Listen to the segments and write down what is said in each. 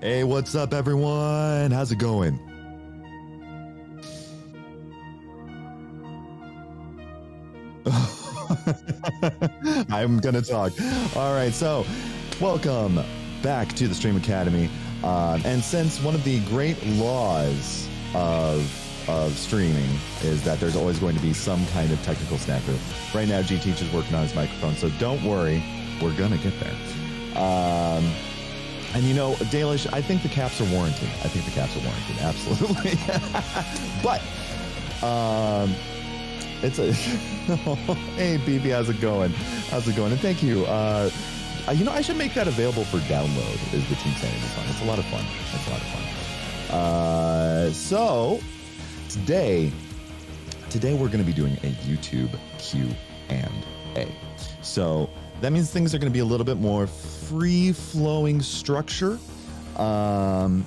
Hey, what's up, everyone? How's it going? I'm gonna talk. All right, so welcome back to the Stream Academy. And since one of the great laws of streaming is that there's always going to be some kind of technical snafu. Right now, G-Teach is working on his microphone, so don't worry, we're gonna get there. And you know, Dalish, I think the caps are warranted. Absolutely. But it's a hey BB, how's it going? And thank you. You know, I should make that available for download. Is the Team Sanity song? It's a lot of fun. So today we're going to be doing a YouTube Q&A. So that means things are going to be a little bit more free-flowing structure. And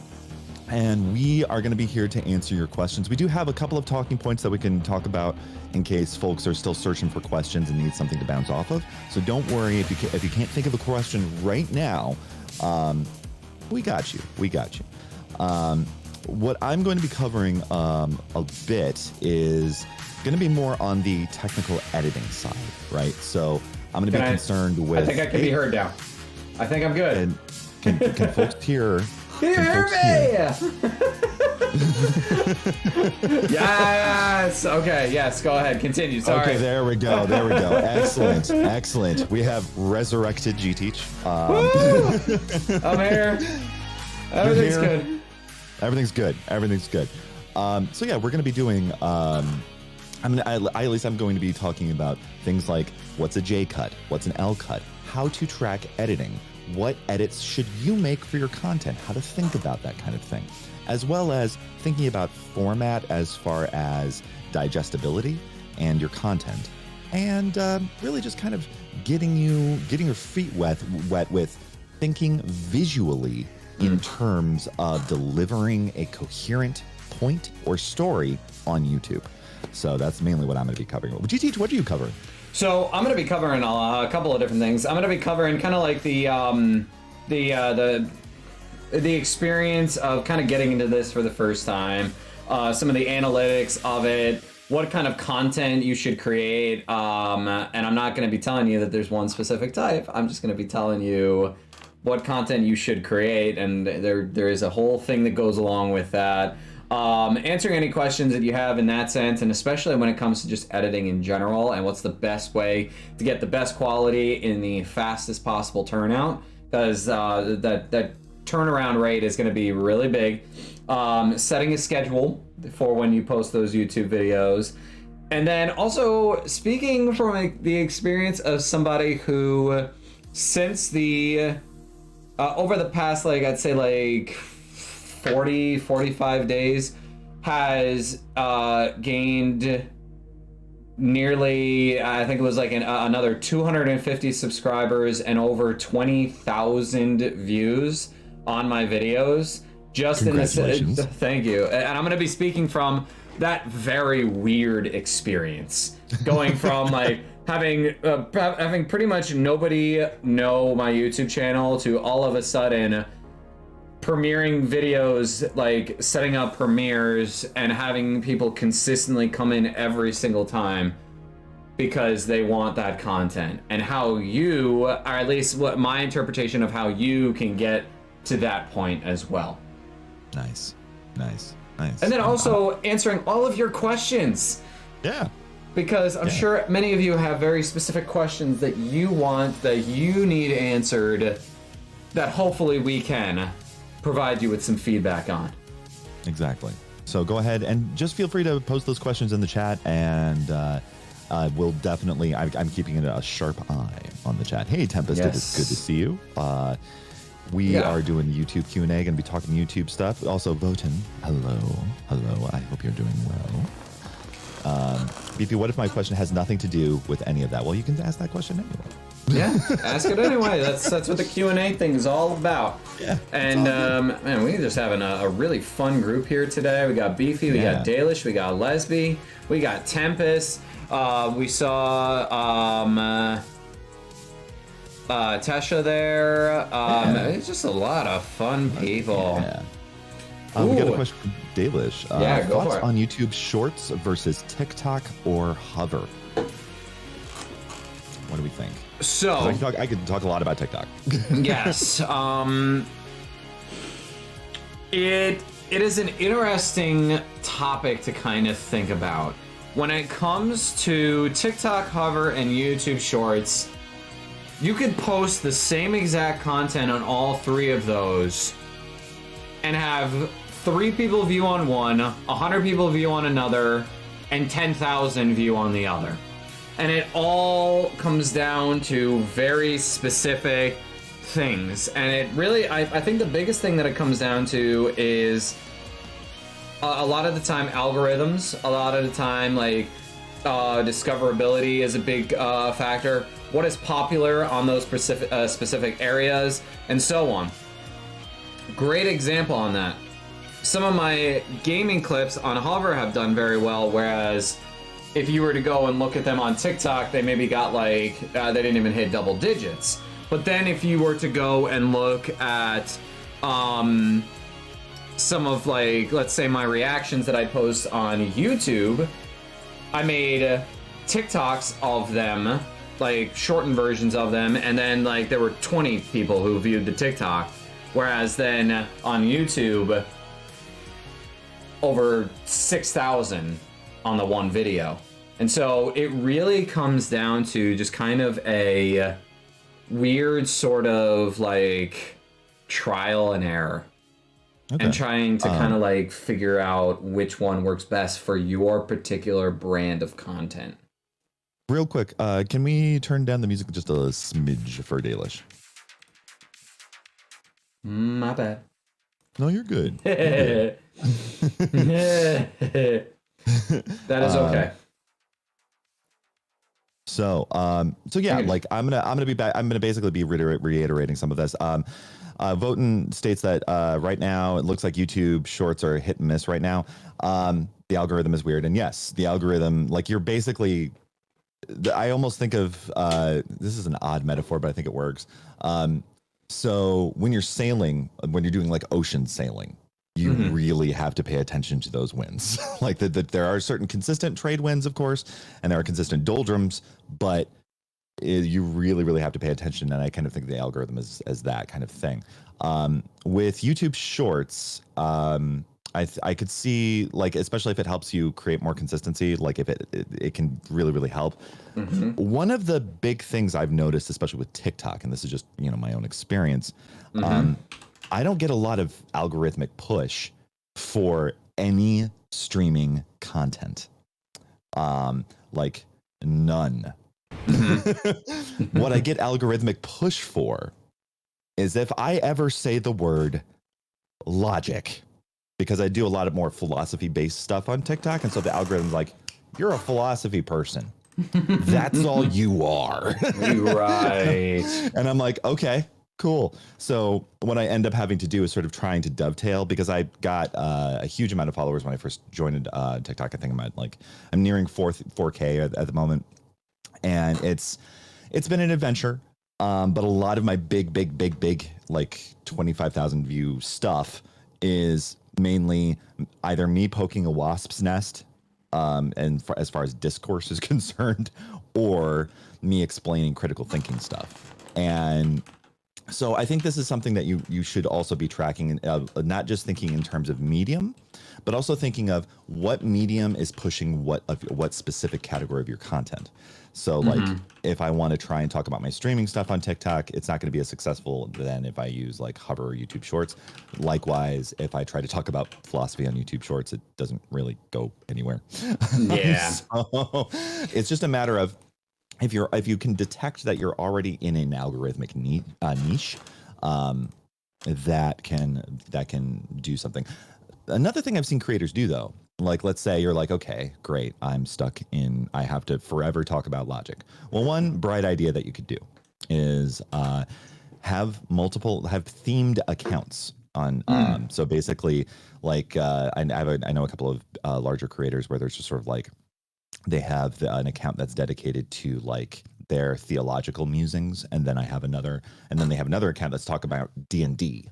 we are going to be here to answer your questions. We do have a couple of talking points that we can talk about in case folks are still searching for questions and need something to bounce off of. So don't worry if you can't think of a question right now. We got you. What I'm going to be covering a bit is going to be more on the technical editing side, right? So I'm going to be concerned with. I think I can be heard now. I think I'm good. And can folks hear? Hear me! Yes. Okay. Yes. Go ahead. Continue. Sorry. Okay. There we go. Excellent. We have resurrected G-Teach. I'm here. Everything's good. Everything's good. So yeah, we're going to be doing. I'm going to be talking about things like what's a J cut, what's an L cut, how to track editing. What edits should you make for your content? How to think about that kind of thing, as well as thinking about format as far as digestibility and your content, and really just kind of getting your feet wet with thinking visually in terms of delivering a coherent point or story on YouTube. So that's mainly what I'm going to be covering. Would you teach? What do you cover? So I'm going to be covering a couple of different things. I'm going to be covering kind of like the experience of kind of getting into this for the first time, some of the analytics of it, what kind of content you should create, and I'm not going to be telling you that there's one specific type. I'm just going to be telling you what content you should create, and there is a whole thing that goes along with that. Answering any questions that you have in that sense, and especially when it comes to just editing in general and what's the best way to get the best quality in the fastest possible turnout, because that turnaround rate is going to be really big. Setting a schedule for when you post those YouTube videos, and then also speaking from the experience of somebody who, since the over the past, like I'd say like 45 days, has gained nearly, I think it was like another 250 subscribers and over 20,000 views on my videos. Just in this, thank you. And I'm going to be speaking from that very weird experience, going from like having pretty much nobody know my YouTube channel to all of a sudden premiering videos, like setting up premieres and having people consistently come in every single time because they want that content, and how you, or at least what my interpretation of how you can get to that point as well. Nice. And then also answering all of your questions. Yeah. Because I'm sure many of you have very specific questions that you want, that you need answered, that hopefully we can provide you with some feedback on. Exactly. So go ahead and just feel free to post those questions in the chat, and we'll definitely, I'm keeping a sharp eye on the chat. Hey, Tempest, it is good to see you. We are doing the YouTube Q&A, going to be talking YouTube stuff. Also, Voten, hello. I hope you're doing well. BP, what if my question has nothing to do with any of that? Well, you can ask that question anyway. Yeah, ask it anyway. That's what the Q&A thing is all about. Yeah. And man, we're just having a really fun group here today. We got Beefy, we got Dalish, we got Lesby, we got Tempest. We saw Tesha there. It's just a lot of fun people. Yeah. We got a question from Dalish. Yeah, go thoughts for it. on YouTube Shorts versus TikTok or Hover? What do we think? So I could talk a lot about TikTok. yes, it is an interesting topic to kind of think about. When it comes to TikTok, Hover, and YouTube Shorts, you could post the same exact content on all three of those and have 3 people view on one, 100 people view on another, and 10,000 view on the other. And it all comes down to very specific things. And it really, I think the biggest thing that it comes down to is a lot of the time algorithms, a lot of the time like discoverability is a big factor. What is popular on those specific areas, and so on. Great example on that. Some of my gaming clips on Hover have done very well, whereas if you were to go and look at them on TikTok, they maybe got like, they didn't even hit double digits. But then if you were to go and look at some of like, let's say my reactions that I post on YouTube, I made TikToks of them, like shortened versions of them, and then like there were 20 people who viewed the TikTok, whereas then on YouTube, over 6,000 on the one video. And so it really comes down to just kind of a weird sort of like trial and error. Okay. And trying to kind of like figure out which one works best for your particular brand of content. Real quick, can we turn down the music just a smidge for Dalish? My bad. No, you're good. That is okay. So yeah, like I'm gonna basically be reiterating some of this. Voten states that right now it looks like YouTube Shorts are hit and miss right now. The algorithm is weird, and yes, the algorithm, like you're basically, I almost think of this is an odd metaphor, but I think it works. So when you're sailing, when you're doing like ocean sailing, you really have to pay attention to those winds. Like there are certain consistent trade winds, of course, and there are consistent doldrums, but you really have to pay attention. And I kind of think the algorithm is as that kind of thing. With YouTube Shorts, I could see, like, especially if it helps you create more consistency, like if it can really help. One of the big things I've noticed, especially with TikTok, and this is just, my own experience, I don't get a lot of algorithmic push for any streaming content. Like none. What I get algorithmic push for is if I ever say the word logic, because I do a lot of more philosophy-based stuff on TikTok, and so the algorithm's like, you're a philosophy person. That's all you are. Right. And I'm like, okay, cool. So what I end up having to do is sort of trying to dovetail, because I got a huge amount of followers when I first joined TikTok. I think I'm nearing 4K at the moment. And it's been an adventure. But a lot of my big, like 25,000 view stuff is mainly either me poking a wasp's nest, as far as discourse is concerned, or me explaining critical thinking stuff. And so I think this is something that you should also be tracking, not just thinking in terms of medium, but also thinking of what medium is pushing what specific category of your content. So like if I want to try and talk about my streaming stuff on TikTok, it's not going to be as successful than if I use like Hover or YouTube Shorts. Likewise, if I try to talk about philosophy on YouTube Shorts, it doesn't really go anywhere. Yeah. So it's just a matter of, if you can detect that you're already in an algorithmic niche, that can do something. Another thing I've seen creators do, though, like, let's say you're like, okay, great, I have to forever talk about logic. Well, one bright idea that you could do is have themed accounts on. So basically, like I know a couple of larger creators where there's just sort of like, they have an account that's dedicated to like their theological musings, and then they have another account that's talk about D&D,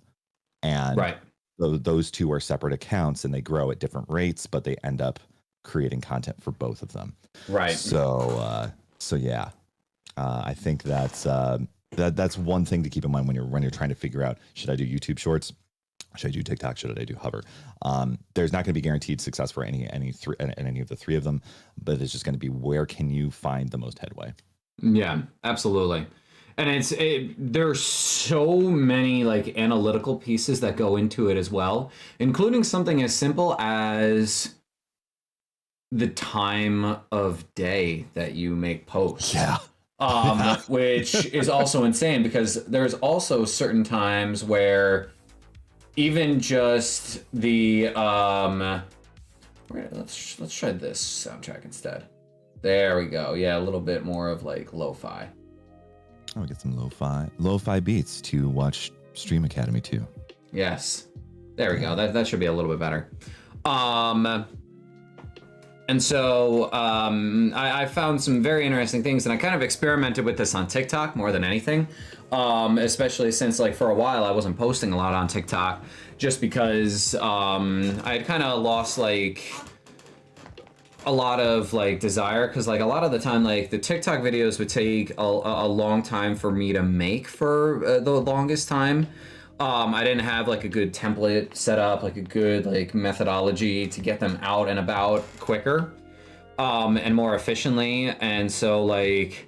and Right. those two are separate accounts, and they grow at different rates, but they end up creating content for both of them. Right. So yeah, I think that's one thing to keep in mind when you're trying to figure out, should I do YouTube Shorts? Should I do TikTok? Should I do Hover? There's not going to be guaranteed success for any of the three of them, but it's just going to be, where can you find the most headway? Yeah, absolutely. And there's so many like analytical pieces that go into it as well, including something as simple as the time of day that you make posts. Yeah. Which is also insane, because there's also certain times where even just the let's try this soundtrack instead. There we go. Yeah, a little bit more of like lo-fi. I'll get some lo-fi beats to watch Stream Academy too. Yes. There we go. That should be a little bit better. And so I found some very interesting things, and I kind of experimented with this on TikTok more than anything, especially since like for a while I wasn't posting a lot on TikTok, just because I had kind of lost like a lot of like desire, because like a lot of the time like the TikTok videos would take a long time for me to make for the longest time. I didn't have like a good template set up, like a good like methodology to get them out and about quicker and more efficiently. And so like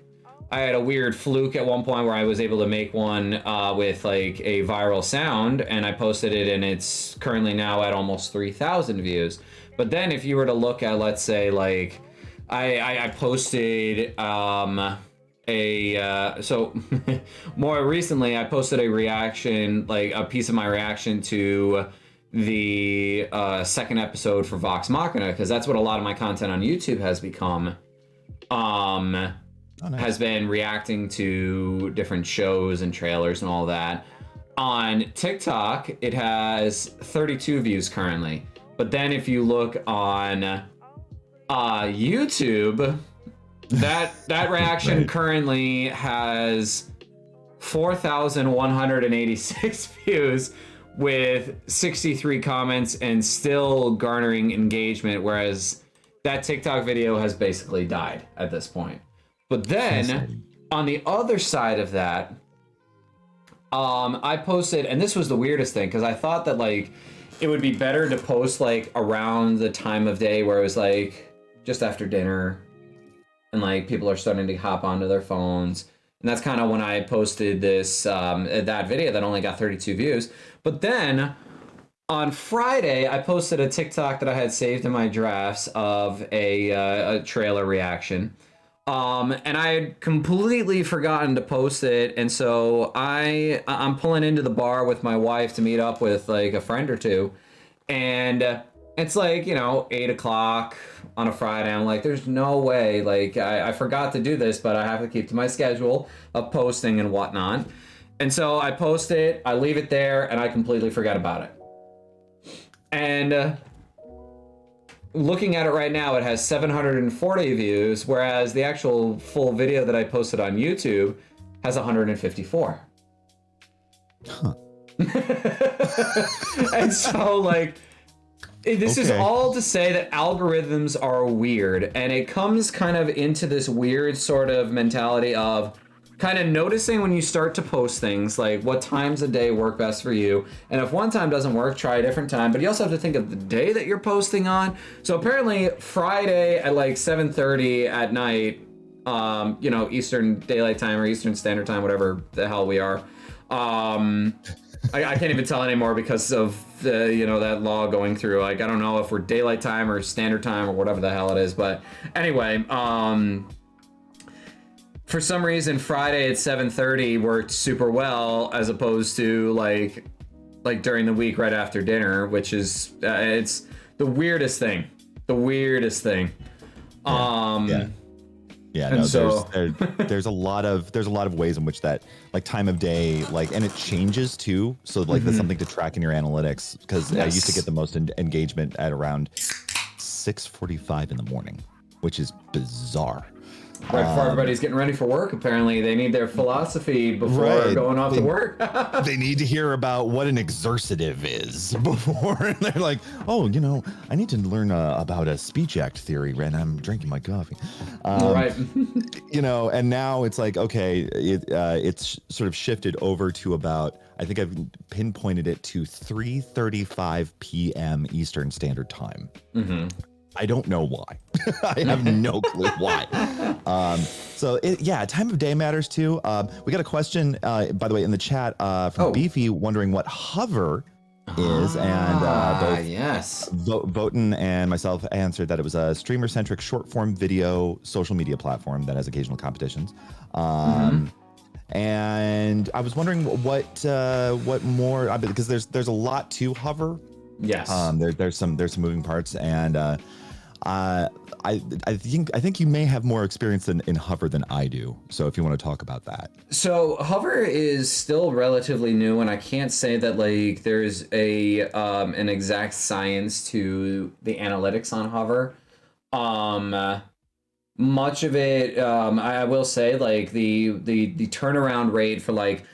I had a weird fluke at one point where I was able to make one with like a viral sound, and I posted it, and it's currently now at almost 3,000 views. But then if you were to look at, let's say like I posted so more recently I posted a reaction, like a piece of my reaction to the second episode for Vox Machina, because that's what a lot of my content on YouTube has become. Nice. Has been reacting to different shows and trailers and all that. On TikTok, it has 32 views currently. But then if you look on YouTube, that reaction right. currently has 4,186 views with 63 comments and still garnering engagement, whereas that TikTok video has basically died at this point. But then on the other side of that, I posted, and this was the weirdest thing, because I thought that like it would be better to post like around the time of day where it was like just after dinner, and like people are starting to hop onto their phones. And that's kind of when I posted this that video that only got 32 views. But then on Friday, I posted a TikTok that I had saved in my drafts of a trailer reaction. And I had completely forgotten to post it. And so I'm pulling into the bar with my wife to meet up with like a friend or two. And it's like, 8 o'clock on a Friday. I'm like, there's no way. Like, I forgot to do this, but I have to keep to my schedule of posting and whatnot. And so I post it, I leave it there, and I completely forget about it. And looking at it right now, it has 740 views, whereas the actual full video that I posted on YouTube has 154. Huh. And so, like, this is all to say that algorithms are weird, and it comes kind of into this weird sort of mentality of kind of noticing when you start to post things, like what times a day work best for you. And if one time doesn't work, try a different time. But you also have to think of the day that you're posting on. So apparently Friday at like 7:30 at night, Eastern Daylight Time or Eastern Standard Time, whatever the hell we are. I can't even tell anymore because of the, that law going through. Like, I don't know if we're daylight time or standard time or whatever the hell it is. But anyway, for some reason, Friday at 7:30 worked super well, as opposed to like during the week right after dinner, which is it's the weirdest thing. The weirdest thing. Yeah, no, so there's a lot of ways in which that like time of day, like, and it changes too. So like that's something to track in your analytics, because I used to get the most engagement at around 6:45 in the morning, which is bizarre. Right before everybody's getting ready for work, apparently they need their philosophy before going off to work. They need to hear about what an exercitive is before they're like, oh, I need to learn about a speech act theory when I'm drinking my coffee. Right. And now it's like, okay, it's sort of shifted over to about, I think I've pinpointed it to 3:35 p.m. Eastern Standard Time. Mm-hmm. I don't know why. I have no clue why. So time of day matters too. We got a question, by the way, in the chat from Beefy wondering what hover is, and both Voten and myself answered that it was a streamer-centric short-form video social media platform that has occasional competitions. And I was wondering what more, because there's a lot to hover. Yes. There's some moving parts, and I think you may have more experience in hover than I do. So if you want to talk about that. So hover is still relatively new, and I can't say that like there's an exact science to the analytics on hover. Much of it, I will say, like the turnaround rate for like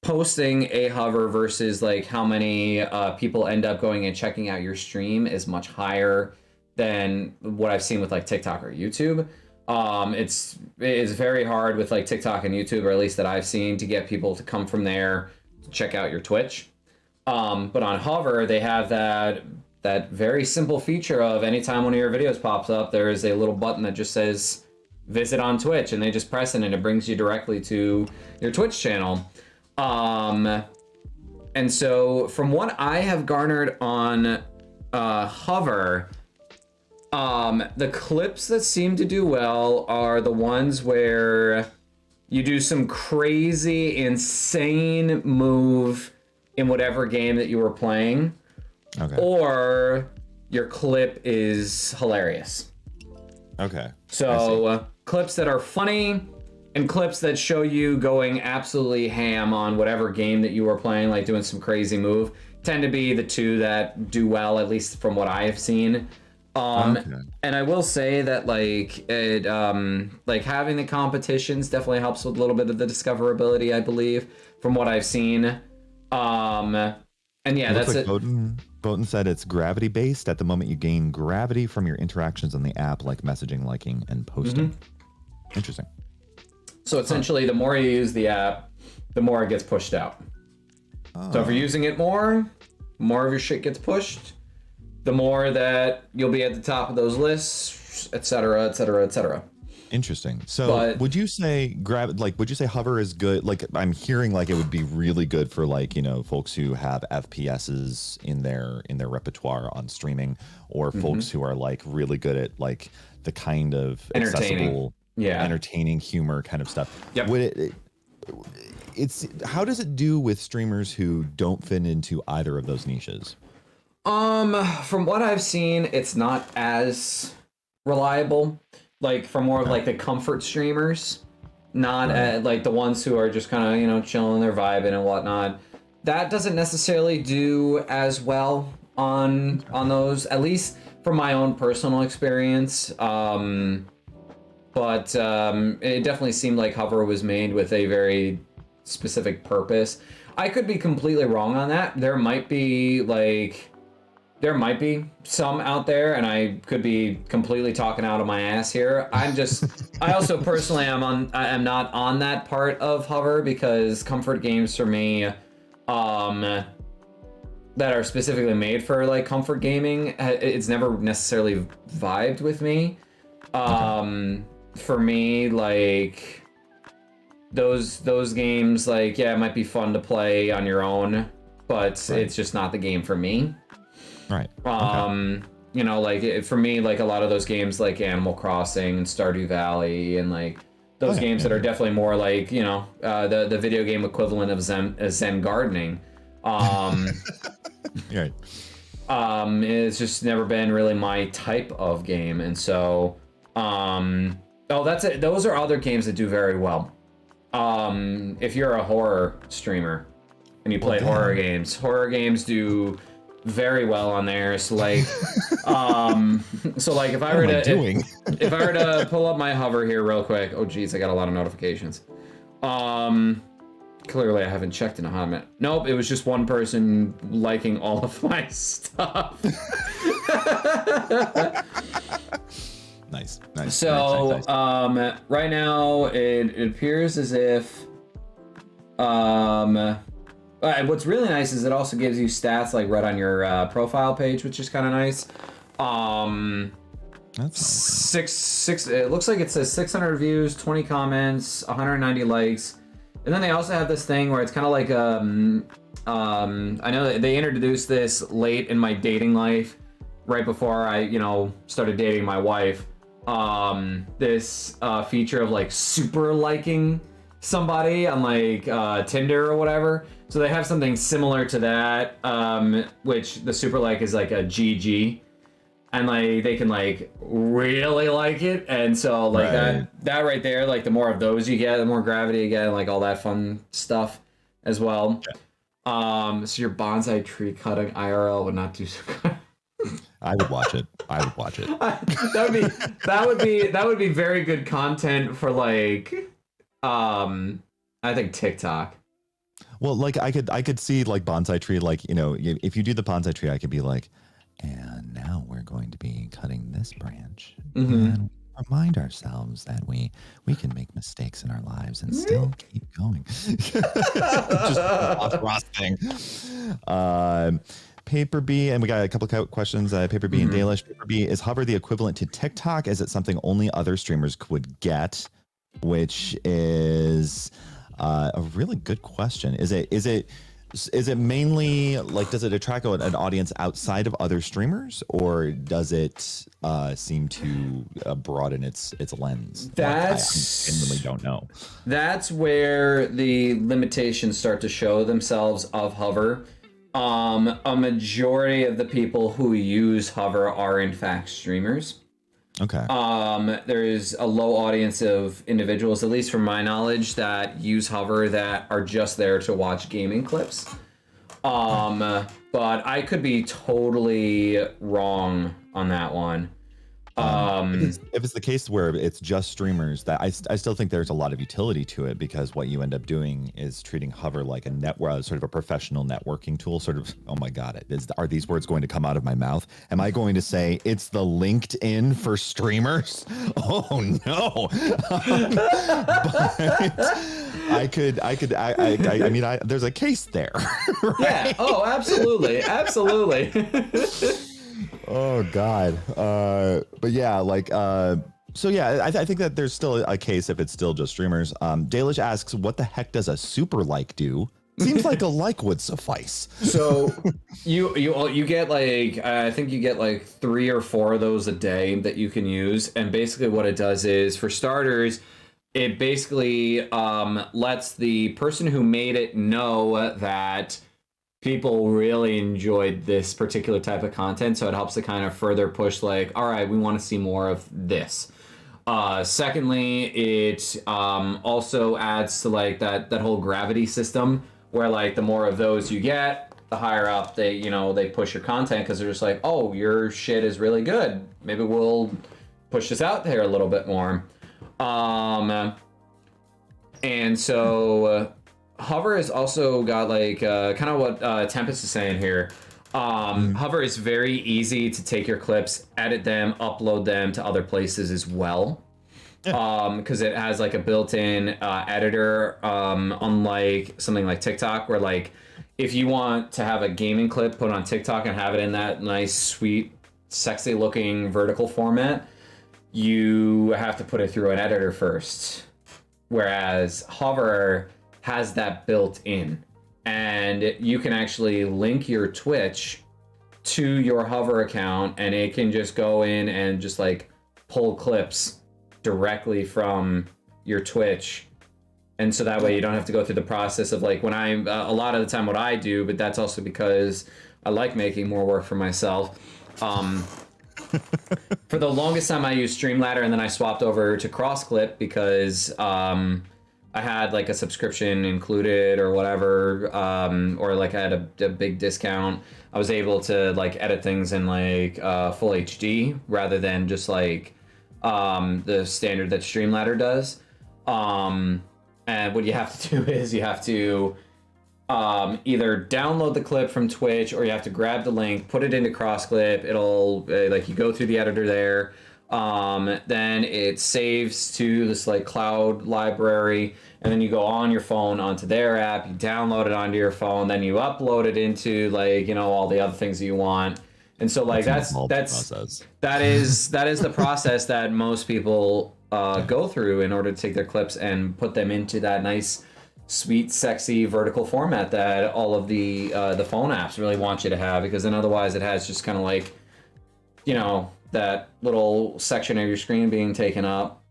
posting a hover versus like how many people end up going and checking out your stream is much higher than what I've seen with like TikTok or YouTube. It's very hard with like TikTok and YouTube, or at least that I've seen, to get people to come from there to check out your Twitch. But on hover, they have that very simple feature of anytime one of your videos pops up, there is a little button that just says visit on Twitch, and they just press it and it brings you directly to your Twitch channel. And so from what I have garnered on hover, the clips that seem to do well are the ones where you do some crazy, insane move in whatever game that you were playing, or your clip is hilarious. Okay. So clips that are funny and clips that show you going absolutely ham on whatever game that you were playing, like doing some crazy move, tend to be the two that do well, at least from what I have seen. And I will say that like it, like having the competitions definitely helps with a little bit of the discoverability, I believe, from what I've seen. And yeah, that's it. Boten said it's gravity based. At the moment, you gain gravity from your interactions on the app, like messaging, liking, and posting. Interesting. So essentially, the more you use the app, the more it gets pushed out. So if you're using it more of your shit gets pushed, the more that you'll be at the top of those lists, et cetera, et cetera, et cetera. Interesting. So would you say hover is good? Like I'm hearing like it would be really good for like, folks who have FPSs in their repertoire on streaming, or folks who are like really good at like the kind of accessible, entertaining humor kind of stuff. Yep. How does it do with streamers who don't fit into either of those niches? From what I've seen, it's not as reliable. Like for more of like the comfort streamers, not like the ones who are just kind of chilling their vibe and whatnot. That doesn't necessarily do as well on those, at least from my own personal experience. But it definitely seemed like hover was made with a very specific purpose. I could be completely wrong on that. There might be some out there, and I could be completely talking out of my ass here. I also personally I'm not on that part of hover, because comfort games for me, that are specifically made for like comfort gaming, it's never necessarily vibed with me. For me, like those games, like it might be fun to play on your own, but it's just not the game for me. Right. Like for me, like a lot of those games like Animal Crossing and Stardew Valley and like those games that are definitely more like, the video game equivalent of Zen gardening. Right. It's just never been really my type of game. And so, that's it. Those are other games that do very well. If you're a horror streamer and you play horror games do very well on there. So like, so like if I were What am I to doing? if I were to pull up my hover here real quick, oh geez, I got a lot of notifications. Clearly I haven't checked in a hot minute. Nope, it was just one person liking all of my stuff. Nice. So, nice. right now it appears as if, what's really nice is it also gives you stats like right on your profile page, which is kind of nice. That's Six. It looks like it says 600 views, 20 comments, 190 likes, and then they also have this thing where it's kind of like I know that they introduced this late in my dating life, right before I started dating my wife. This feature of like super liking somebody on like Tinder or whatever. So they have something similar to that, which the super like is like a GG. And like they can like really like it, and so like that right there, like the more of those you get, the more gravity you get, and like all that fun stuff as well. Yeah. So your bonsai tree cutting IRL would not do so good. I would watch it. That would be very good content for like, I think TikTok. Well, like I could see like bonsai tree, like if you do the bonsai tree, I could be like, and now we're going to be cutting this branch and remind ourselves that we can make mistakes in our lives and still keep going. Just the Ross thing. Paper B, and we got a couple of questions. Paper B and Dalish. Paper B, is Hover the equivalent to TikTok? Is it something only other streamers would get? Which is a really good question. Is it mainly like, does it attract an audience outside of other streamers, or does it seem to broaden its lens? I genuinely don't know. That's where the limitations start to show themselves of Hover. A majority of the people who use Hover are in fact streamers. Okay. There is a low audience of individuals, at least from my knowledge, that use Hover that are just there to watch gaming clips. But I could be totally wrong on that one. If it's the case where it's just streamers, that I still think there's a lot of utility to it, because what you end up doing is treating Hover like a network, sort of a professional networking tool. Sort of, oh my God, are these words going to come out of my mouth? Am I going to say it's the LinkedIn for streamers? Oh no! I mean, there's a case there. Right? Yeah. Oh, absolutely, absolutely. Oh God. But yeah, like, so yeah, I think that there's still a case if it's still just streamers. Dalish asks, what the heck does a super like do? Seems like a like would suffice. So you get like, I think you get like 3 or 4 of those a day that you can use. And basically what it does is, for starters, it basically lets the person who made it know that people really enjoyed this particular type of content, so it helps to kind of further push like, all right, we want to see more of this. Secondly, it also adds to like that whole gravity system, where like the more of those you get, the higher up they push your content, because they're just like, oh, your shit is really good, maybe we'll push this out there a little bit more. And so Hover has also got like kind of what Tempest is saying here. Hover is very easy to take your clips, edit them, upload them to other places as well. Because it has like a built-in editor, unlike something like TikTok, where like if you want to have a gaming clip put on TikTok and have it in that nice, sweet, sexy looking vertical format, you have to put it through an editor first. Whereas Hover has that built in, and you can actually link your Twitch to your Hover account, and it can just go in and just like pull clips directly from your Twitch. And so that way you don't have to go through the process of like, when I'm a lot of the time what I do, but that's also because I like making more work for myself. For the longest time I used Streamladder, and then I swapped over to CrossClip because I had like a subscription included or whatever, or like I had a big discount, I was able to like edit things in like full HD rather than just like the standard that Streamladder does. And what you have to do is you have to either download the clip from Twitch or you have to grab the link, put it into CrossClip. It'll like you go through the editor there. Then it saves to this like cloud library, and then you go on your phone onto their app, you download it onto your phone, then you upload it into like, you know, all the other things that you want. And so like that is the process that most people go through in order to take their clips and put them into that nice, sweet, sexy vertical format that all of the phone apps really want you to have, because then otherwise it has just kind of like, you know, that little section of your screen being taken up,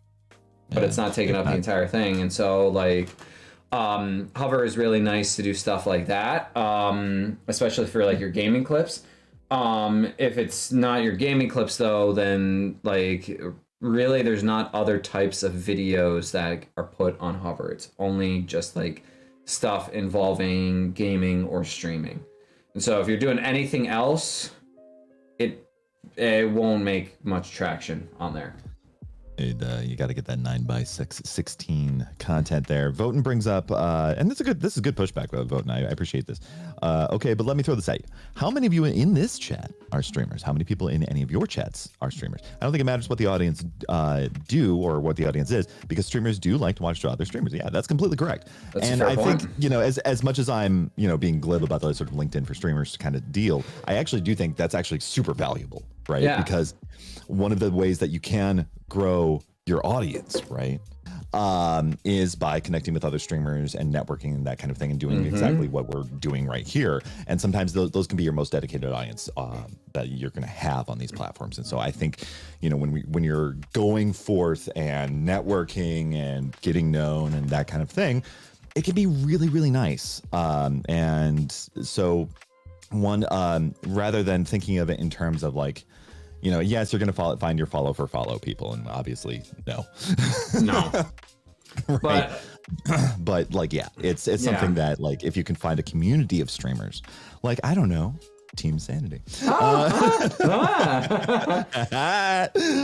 but it's not taking up the entire thing. And so like hover is really nice to do stuff like that, especially for like your gaming clips. If it's not your gaming clips though, then like really there's not other types of videos that are put on hover. It's only just like stuff involving gaming or streaming. And so if you're doing anything else, it won't make much traction on there. You got to get that 9:16 content there. Voten brings up, and this is good pushback, Voten. I appreciate this. Okay, but let me throw this at you. How many of you in this chat are streamers? How many people in any of your chats are streamers? I don't think it matters what the audience do or what the audience is, because streamers do like to watch other streamers. Yeah, that's completely correct. That's and I think, you know, as much as I'm, you know, being glib about the sort of LinkedIn for streamers kind of deal, I actually do think that's actually super valuable, right? Yeah. Because one of the ways that you can grow your audience, right, is by connecting with other streamers and networking and that kind of thing, and doing exactly what we're doing right here. And sometimes those can be your most dedicated audience that you're going to have on these platforms. And so I think, you know, when you're going forth and networking and getting known and that kind of thing, it can be really, really nice. And so rather than thinking of it in terms of like, you know, yes, you're going to find your follow people, and obviously no. Right. But like, yeah, it's something that like, if you can find a community of streamers, like, I don't know, Team Sanity. But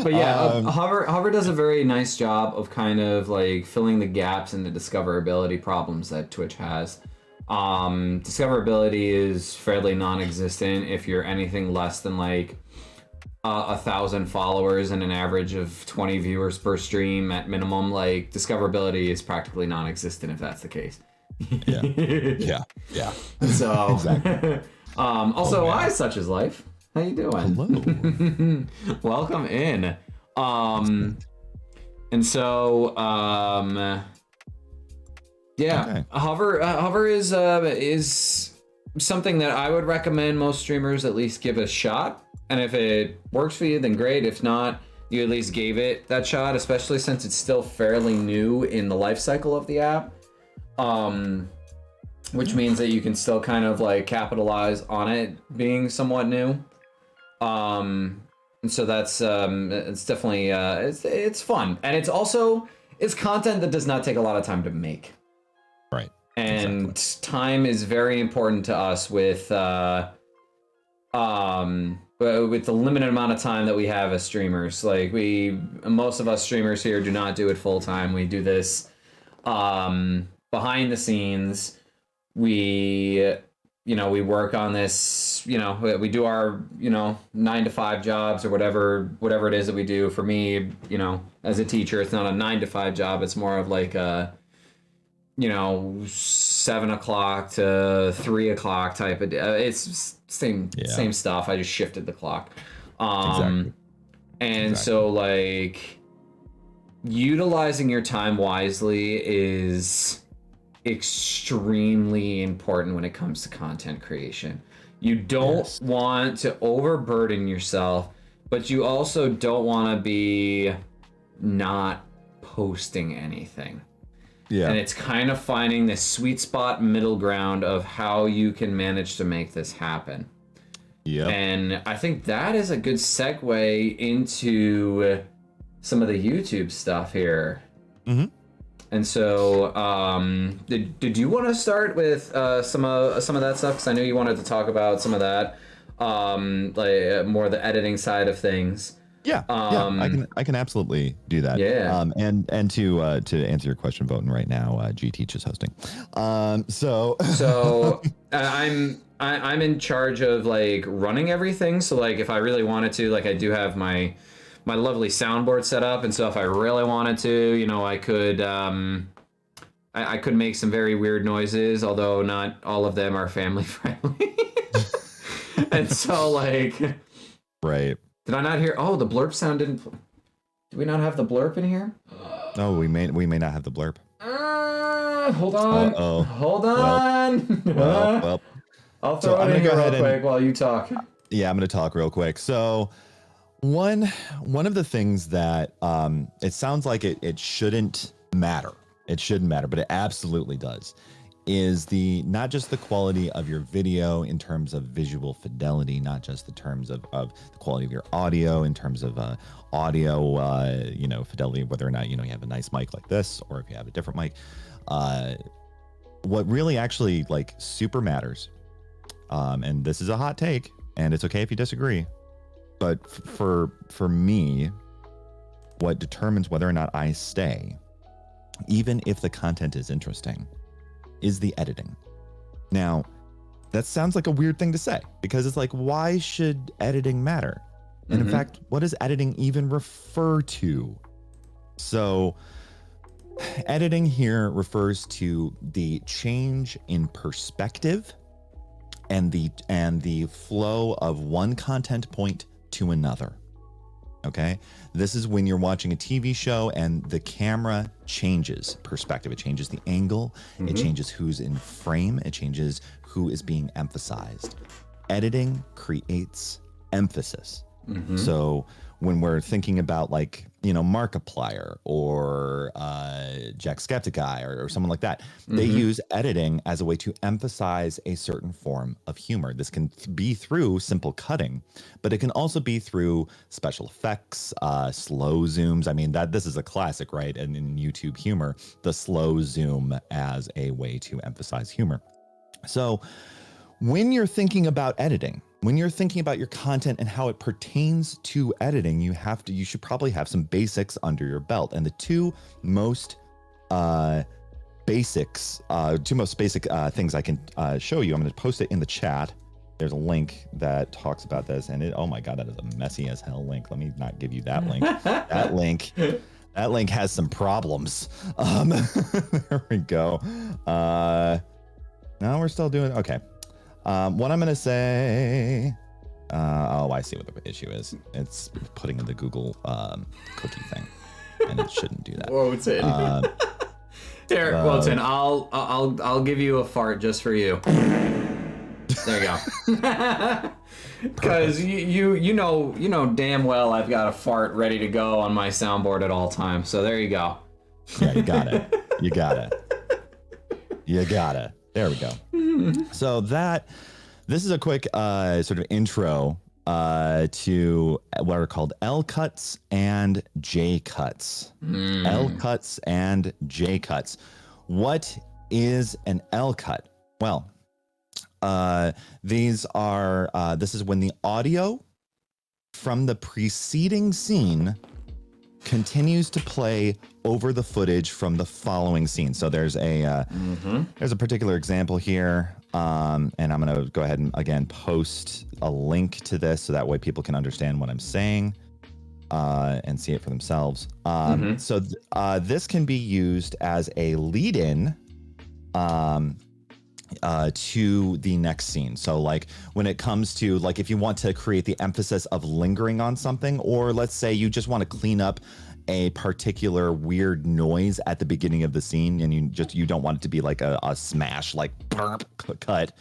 yeah, Hover does a very nice job of kind of like filling the gaps in the discoverability problems that Twitch has. Discoverability is fairly non-existent if you're anything less than like 1,000 followers and an average of 20 viewers per stream at minimum. Like, discoverability is practically non-existent if that's the case. Yeah. So exactly. Also, hi, Such is Life. How you doing? Hello. Welcome in. And so yeah, okay. Hover is something that I would recommend most streamers at least give a shot. And if it works for you, then great. If not, you at least gave it that shot, especially since it's still fairly new in the life cycle of the app. Which means that you can still kind of like capitalize on it being somewhat new. And so that's it's definitely it's fun. And it's content that does not take a lot of time to make. Right. And time is very important to us with the limited amount of time that we have as streamers. Like, most of us streamers here do not do it full time. We do this behind the scenes. We work on this, we do our 9 to 5 jobs or whatever it is that we do. For me, as a teacher, it's not a 9 to 5 job. It's more of like a 7 o'clock to 3 o'clock type of it's same stuff. I just shifted the clock. So like, utilizing your time wisely is extremely important when it comes to content creation. You don't want to overburden yourself, but you also don't want to be not posting anything. Yeah. And it's kind of finding this sweet spot middle ground of how you can manage to make this happen. Yeah. And I think that is a good segue into some of the YouTube stuff here. And so, did you want to start with some of that stuff? Because I knew you wanted to talk about some of that, like more the editing side of things. Yeah, I can absolutely do that. Yeah. And to answer your question, voting right now, G Teach is hosting. So So I'm in charge of like running everything. So like if I really wanted to, like I do have my lovely soundboard set up, and so if I really wanted to, you know, I could I could make some very weird noises, although not all of them are family friendly. And so like, right. did I not hear? Oh, the blurp sound didn't. Do we not have the blurp in here? Oh, we may not have the blurp. Hold on. Uh-oh. Hold on. Well. I'll throw it in here real quick while you talk. Yeah, I'm going to talk real quick. So one of the things that it sounds like it shouldn't matter. It shouldn't matter, but it absolutely does. Is not just the quality of your video in terms of visual fidelity, not just the terms of the quality of your audio in terms of audio, fidelity, whether or not, you have a nice mic like this, or if you have a different mic. What really actually like super matters, and this is a hot take, and it's okay if you disagree, but for me, what determines whether or not I stay, even if the content is interesting, is the editing. Now, that sounds like a weird thing to say, because it's like, why should editing matter? And in fact, what does editing even refer to? So editing here refers to the change in perspective and the flow of one content point to another. Okay, this is when you're watching a TV show and the camera changes perspective. It changes the angle. It changes who's in frame. It changes who is being emphasized. Editing creates emphasis. So when we're thinking about like, Markiplier or Jacksepticeye or someone like that, they use editing as a way to emphasize a certain form of humor. This can be through simple cutting, but it can also be through special effects, slow zooms. I mean, this is a classic, right? And in YouTube humor, the slow zoom as a way to emphasize humor. So when you're thinking about editing, when you're thinking about your content and how it pertains to editing, you should probably have some basics under your belt. And the two most basic things I can show you, I'm going to post it in the chat. There's a link that talks about this, and oh my God, that is a messy as hell link. Let me not give you that link. That link has some problems. There we go. No, we're still doing okay. What I'm going to say, I see what the issue is. It's putting in the Google cookie thing, and it shouldn't do that. Wotan. Here, Wotan, I'll give you a fart just for you. There you go. Because you know damn well I've got a fart ready to go on my soundboard at all times. So there you go. Yeah, you got it. You got it. There we go. So this is a quick sort of intro to what are called L cuts and J cuts. L cuts and J cuts. What is an L cut? Well, this is when the audio from the preceding scene continues to play over the footage from the following scene. So there's a particular example here, and I'm going to go ahead and again post a link to this so that way people can understand what I'm saying and see it for themselves. So this can be used as a lead-in to the next scene. So like when it comes to like if you want to create the emphasis of lingering on something, or let's say you just want to clean up a particular weird noise at the beginning of the scene and you don't want it to be like a smash like cut,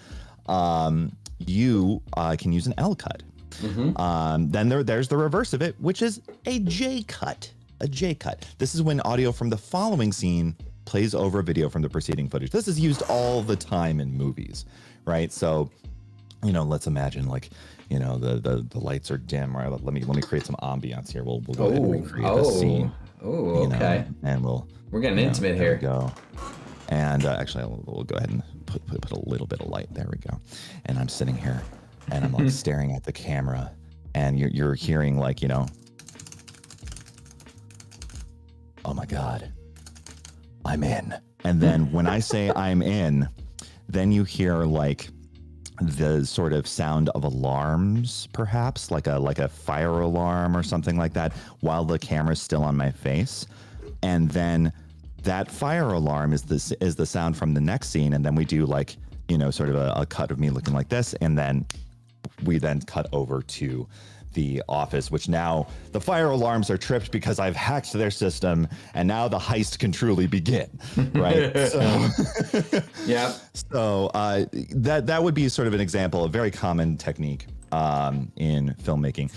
you can use an L cut. Then there's the reverse of it, which is a J cut. This is when audio from the following scene plays over a video from the preceding footage. This is used all the time in movies, right? So, let's imagine like, the lights are dim, right? Let me create some ambiance here. We'll go ahead and recreate this scene. Oh, okay. And We're getting intimate there here. we go. And actually, we'll go ahead and put a little bit of light. There we go. And I'm sitting here, and I'm like staring at the camera, and you're hearing like, oh my God, I'm in. And then when I say I'm in, then you hear like the sort of sound of alarms, perhaps like a fire alarm or something like that, while the camera's still on my face. And then that fire alarm is the sound from the next scene. And then we do like, sort of a cut of me looking like this. And then we then cut over to the office, which now the fire alarms are tripped because I've hacked their system, and now the heist can truly begin, right? Yeah. So that would be sort of an example, a very common technique in filmmaking.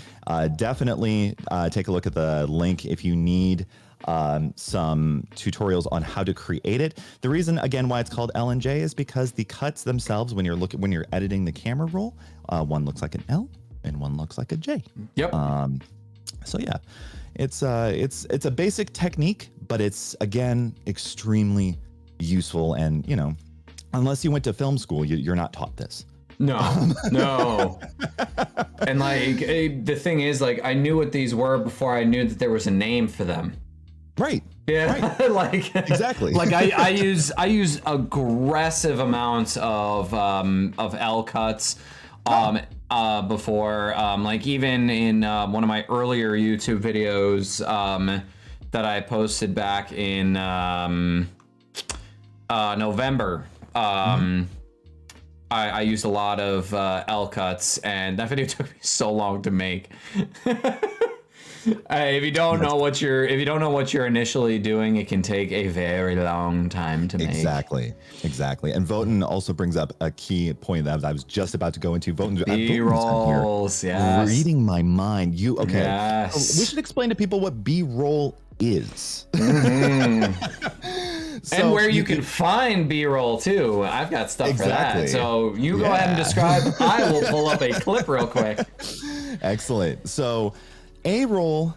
Definitely take a look at the link if you need some tutorials on how to create it. The reason, again, why it's called L&J is because the cuts themselves, when you're editing the camera roll, one looks like an L and one looks like a J. Yep. So yeah, it's a basic technique, but it's, again, extremely useful. And unless you went to film school, you're not taught this. No. And like the thing is, like, I knew what these were before I knew that there was a name for them. Right. Yeah. Right. Like exactly. Like I use aggressive amounts of L cuts before, like even in one of my earlier YouTube videos that I posted back in November. I used a lot of L cuts, and that video took me so long to make. If you don't know what you're initially doing, it can take a very long time to make. Exactly. And Votan also brings up a key point that I was just about to go into. B-rolls, yes. Reading my mind. Okay. Yes. We should explain to people what B-roll is. So and where you can find B-roll too. I've got stuff for that. So you go ahead and describe. I will pull up a clip real quick. Excellent. So A-roll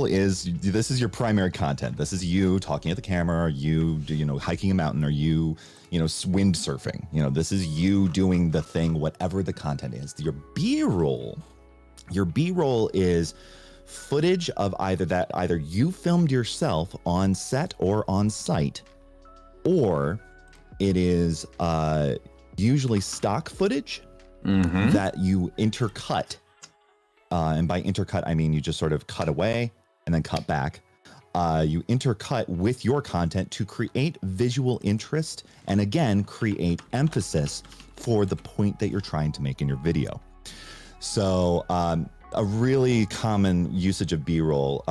is, this is your primary content. This is you talking at the camera, or you hiking a mountain, or you wind surfing. This is you doing the thing, whatever the content is. Your B-roll is footage of either you filmed yourself on set or on site, or it is usually stock footage that you intercut. And by intercut, I mean you just sort of cut away and then cut back. You intercut with your content to create visual interest and, again, create emphasis for the point that you're trying to make in your video. So a really common usage of B-roll,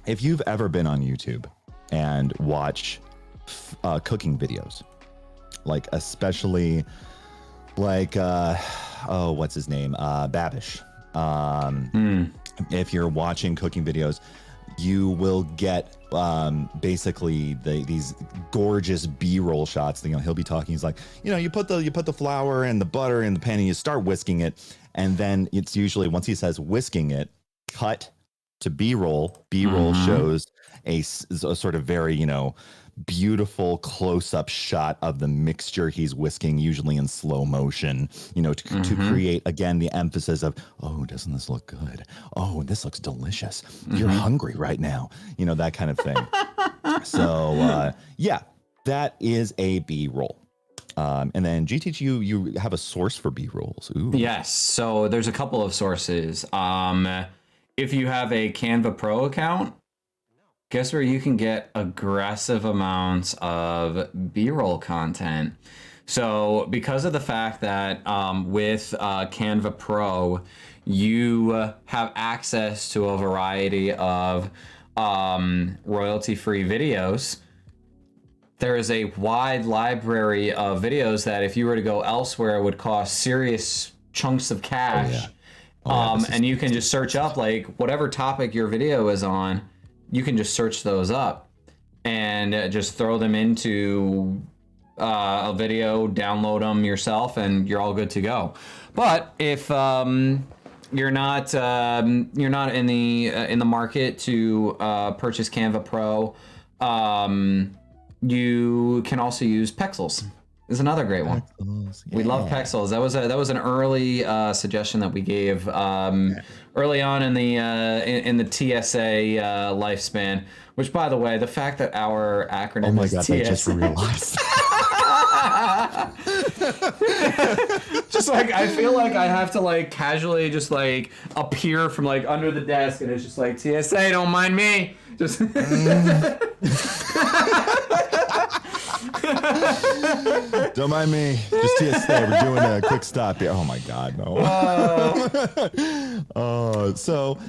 if you've ever been on YouTube and watch cooking videos, like especially like, what's his name? Babish. If you're watching cooking videos, you will get basically these gorgeous B-roll shots. He'll be talking. He's like, you put the flour and the butter in the pan and you start whisking it, and then it's usually, once he says whisking it, cut to B-roll. B-roll shows a sort of very beautiful close-up shot of the mixture he's whisking, usually in slow motion, to create, again, the emphasis of, oh, doesn't this look good? Oh, this looks delicious. You're hungry right now, that kind of thing. So yeah, that is a B-roll. And then GTH, you have a source for B-rolls. Ooh. Yes, so there's a couple of sources. If you have a Canva Pro account, guess where you can get aggressive amounts of B-roll content. So because of the fact that with Canva Pro, you have access to a variety of royalty-free videos, there is a wide library of videos that if you were to go elsewhere would cost serious chunks of cash. And you can just search up like whatever topic your video is on. You can just search those up and just throw them into a video, download them yourself, and you're all good to go. But if you're not in the market to purchase Canva Pro, you can also use Pexels. Is another great one. Pexels, We love yeah. Pexels. That was an early suggestion that we gave early on in the TSA lifespan. Which, by the way, the fact that our acronym Oh my is God, TSA. I just realized. Just like I feel like I have to like casually just like appear from like under the desk, and it's just like TSA, don't mind me. Just Don't mind me. Just TSA. We're doing a quick stop here. Oh my God, no.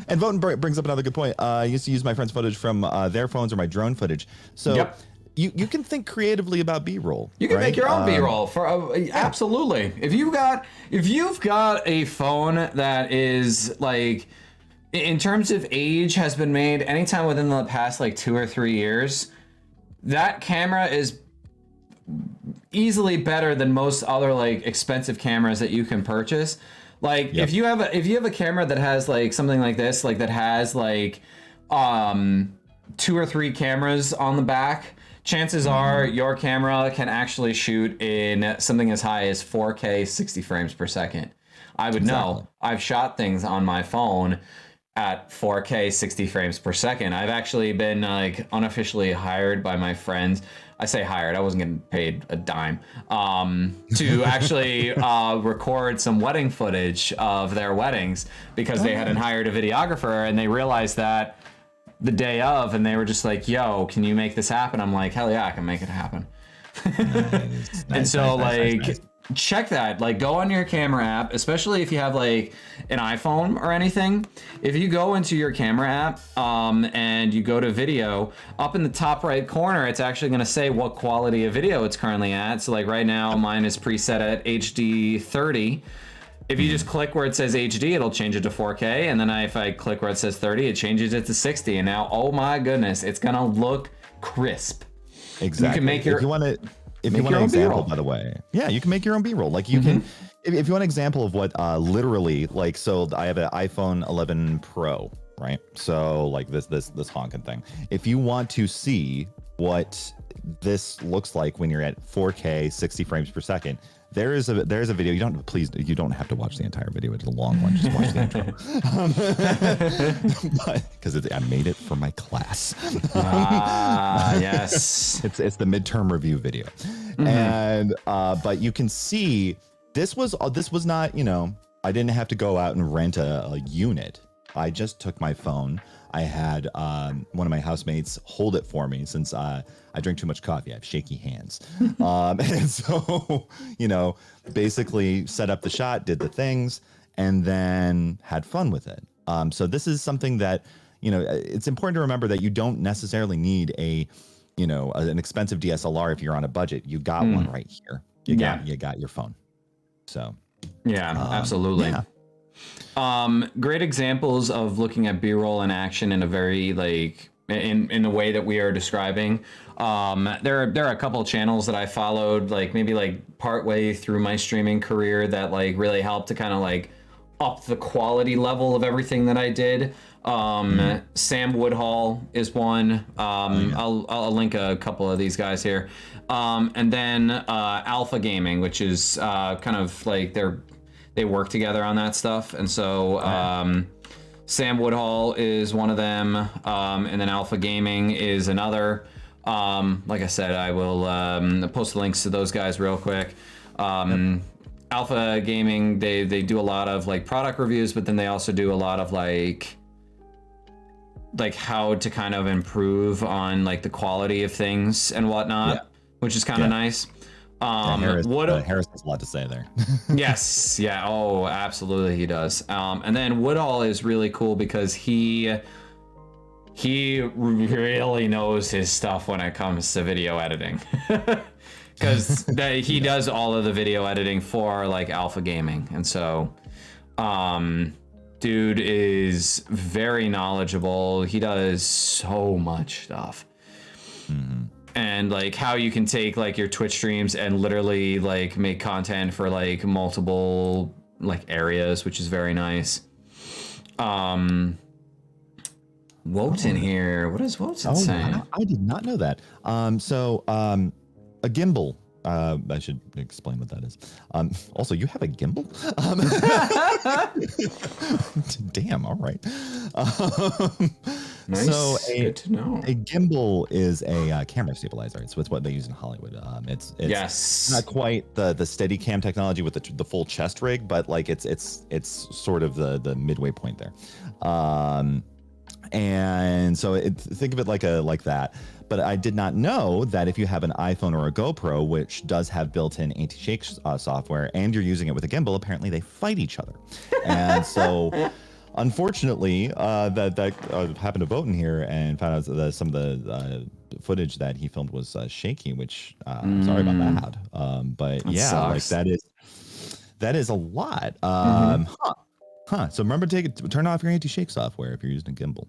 And Voten brings up another good point. I used to use my friends' footage from their phones or my drone footage. So Yep. you can think creatively about B-roll. You can right? make your own B-roll for absolutely. If you've got a phone that is like, in terms of age, has been made anytime within the past like 2 or 3 years, that camera is easily better than most other like expensive cameras that you can purchase. Like if you have a camera that has like something like this, like that has like 2 or 3 cameras on the back, chances are your camera can actually shoot in something as high as 4K 60 frames per second. I would know. I've shot things on my phone at 4K 60 frames per second. I've actually been like unofficially hired by my friends. I say hired, I wasn't getting paid a dime, to actually record some wedding footage of their weddings because they hadn't hired a videographer, and they realized that the day of, and they were just like, yo, can you make this happen? I'm like, hell yeah, I can make it happen. And so nice. Check that, like go on your camera app, especially if you have like an iPhone or anything. If you go into your camera app and you go to video, up in the top right corner, it's actually going to say what quality of video it's currently at. So like right now, mine is preset at HD 30. If you just click where it says HD, it'll change it to 4K. And then if I click where it says 30, it changes it to 60. And now, oh my goodness, it's going to look crisp. Exactly. You can make your... If you want an example, by the way, yeah, you can make your own B-roll. Like you can, if you want an example of what literally, like, so I have an iPhone 11 Pro, right? So like this honking thing. If you want to see what this looks like when you're at 4K 60 frames per second, there's a video. You don't have to watch the entire video. It's a long one. Just watch the intro. Because I made it for my class. Yes. It's the midterm review video. And but you can see this was not, I didn't have to go out and rent a unit. I just took my phone. I had one of my housemates hold it for me since I drink too much coffee. I have shaky hands. And so, basically set up the shot, did the things, and then had fun with it. So this is something that, it's important to remember that you don't necessarily need an expensive DSLR if you're on a budget. You got one right here. You got your phone. So yeah, absolutely. Yeah. Great examples of looking at B-roll in action in a very like in the way that we are describing. There are a couple of channels that I followed like maybe like partway through my streaming career that like really helped to kind of like up the quality level of everything that I did. Sam Woodhall is one. I'll link a couple of these guys here. And then Alpha Gaming, which is kind of like they work together on that stuff. And so Sam Woodhall is one of them. And then Alpha Gaming is another. Like I said, I will post links to those guys real quick. Alpha Gaming, they do a lot of like product reviews, but then they also do a lot of like how to kind of improve on like the quality of things and whatnot, which is kind of nice. Harris has a lot to say there. Yes. Yeah. Oh, absolutely. He does. And then Woodall is really cool because he really knows his stuff when it comes to video editing. Because he does all of the video editing for like Alpha Gaming. And so, dude is very knowledgeable. He does so much stuff. And like how you can take like your Twitch streams and literally like make content for like multiple like areas, which is very nice. Wotan here. What is Wotan saying? I did not know that. A gimbal. I should explain what that is. Also, you have a gimbal? Damn. All right. Nice. So good to know. A gimbal is a camera stabilizer. It's what they use in Hollywood. It's yes. not quite the steady cam technology with the full chest rig, but like it's sort of the midway point there. And so think of it like that. But I did not know that if you have an iPhone or a GoPro, which does have built-in anti-shake software, and you're using it with a gimbal, apparently they fight each other. And so, unfortunately, that happened to Voten here and found out that some of the footage that he filmed was shaky, which sorry about that. But that yeah, sucks. like that is a lot. So remember to turn off your anti-shake software if you're using a gimbal.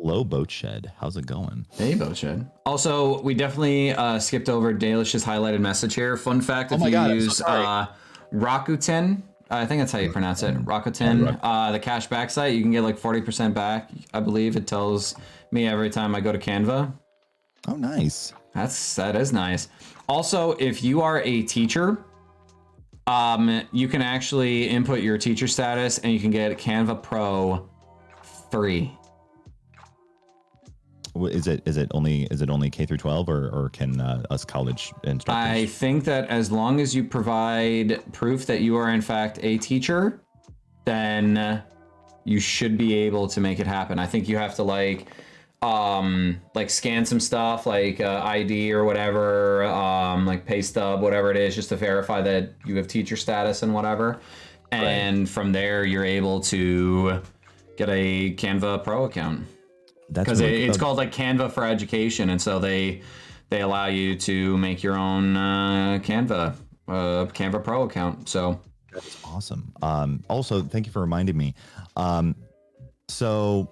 Hello, Boat Shed. How's it going? Hey, Boat Shed. Also, we definitely skipped over Dalish's highlighted message here. Fun fact, if you use Rakuten, I think that's how you pronounce it, Rakuten, the cash back site, you can get like 40% back, I believe. It tells me every time I go to Canva. Oh, nice. That is nice. Also, if you are a teacher, you can actually input your teacher status and you can get Canva Pro free. Is it only K through 12 or can us college instructors? I think that as long as you provide proof that you are in fact a teacher, then you should be able to make it happen. I think you have to like scan some stuff like ID or whatever, like pay stub, whatever it is, just to verify that you have teacher status and whatever. And from there, you're able to get a Canva Pro account. Because it's called like Canva for Education, and so they allow you to make your own Canva Pro account. So that's awesome. Also, thank you for reminding me. So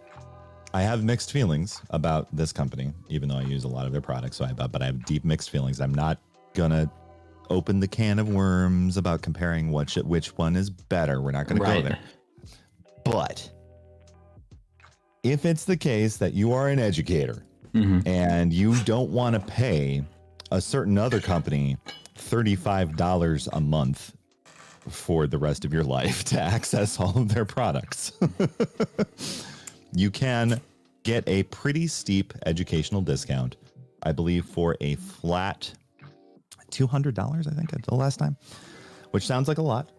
I have mixed feelings about this company, even though I use a lot of their products. But I have deep mixed feelings. I'm not gonna open the can of worms about comparing which one is better. We're not gonna go there. But if it's the case that you are an educator and you don't want to pay a certain other company $35 a month for the rest of your life to access all of their products, you can get a pretty steep educational discount, I believe, for a flat $200, I think, the last time, which sounds like a lot.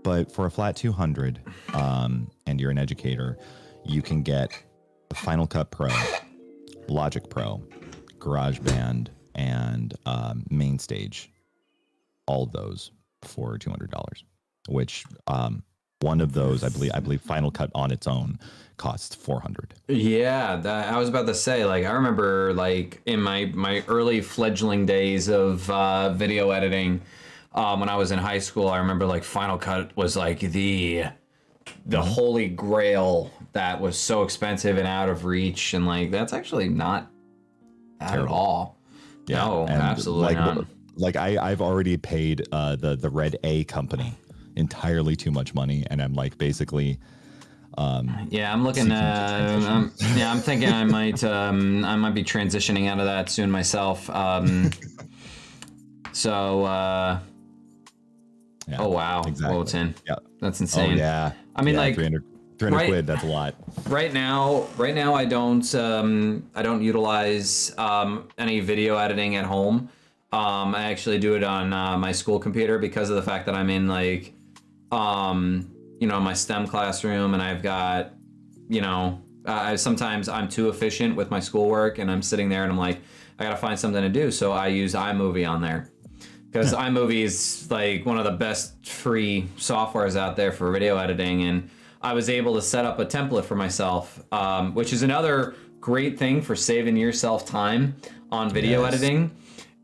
But for a flat 200, and you're an educator, you can get the Final Cut Pro, Logic Pro, GarageBand, and MainStage. All of those for $200, which one of those, I believe Final Cut on its own costs $400. Yeah, I was about to say, like, I remember like in my early fledgling days of video editing. When I was in high school, I remember like Final Cut was like the holy grail that was so expensive and out of reach, and like that's actually not bad at all. Yeah, no, absolutely not. Like I've already paid the Red A company entirely too much money, and I'm like basically. I'm looking. I'm thinking I might be transitioning out of that soon myself. Yeah, oh wow, exactly. Wotan. Yeah, that's insane. Oh yeah, I mean, like 300 quid. That's a lot. Right now, I don't utilize any video editing at home. I actually do it on my school computer because of the fact that I'm in like, my STEM classroom, and I've got, sometimes I'm too efficient with my schoolwork, and I'm sitting there and I'm like, I gotta find something to do, so I use iMovie on there. Because iMovie is like one of the best free softwares out there for video editing, and I was able to set up a template for myself, which is another great thing for saving yourself time on video editing.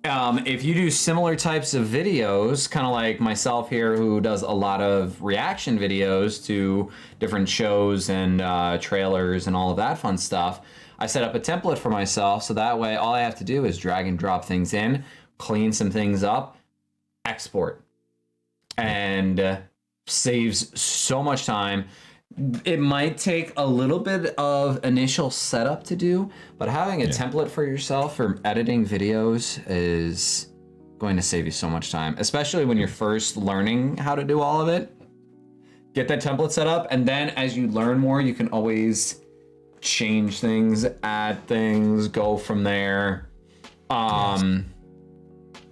If you do similar types of videos, kind of like myself here, who does a lot of reaction videos to different shows and trailers and all of that fun stuff, I set up a template for myself, so that way all I have to do is drag and drop things in, clean some things up, export, and saves so much time. It might take a little bit of initial setup to do, but having a template for yourself for editing videos is going to save you so much time, especially when you're first learning how to do all of it. Get that template set up, and then as you learn more, you can always change things, add things, go from there.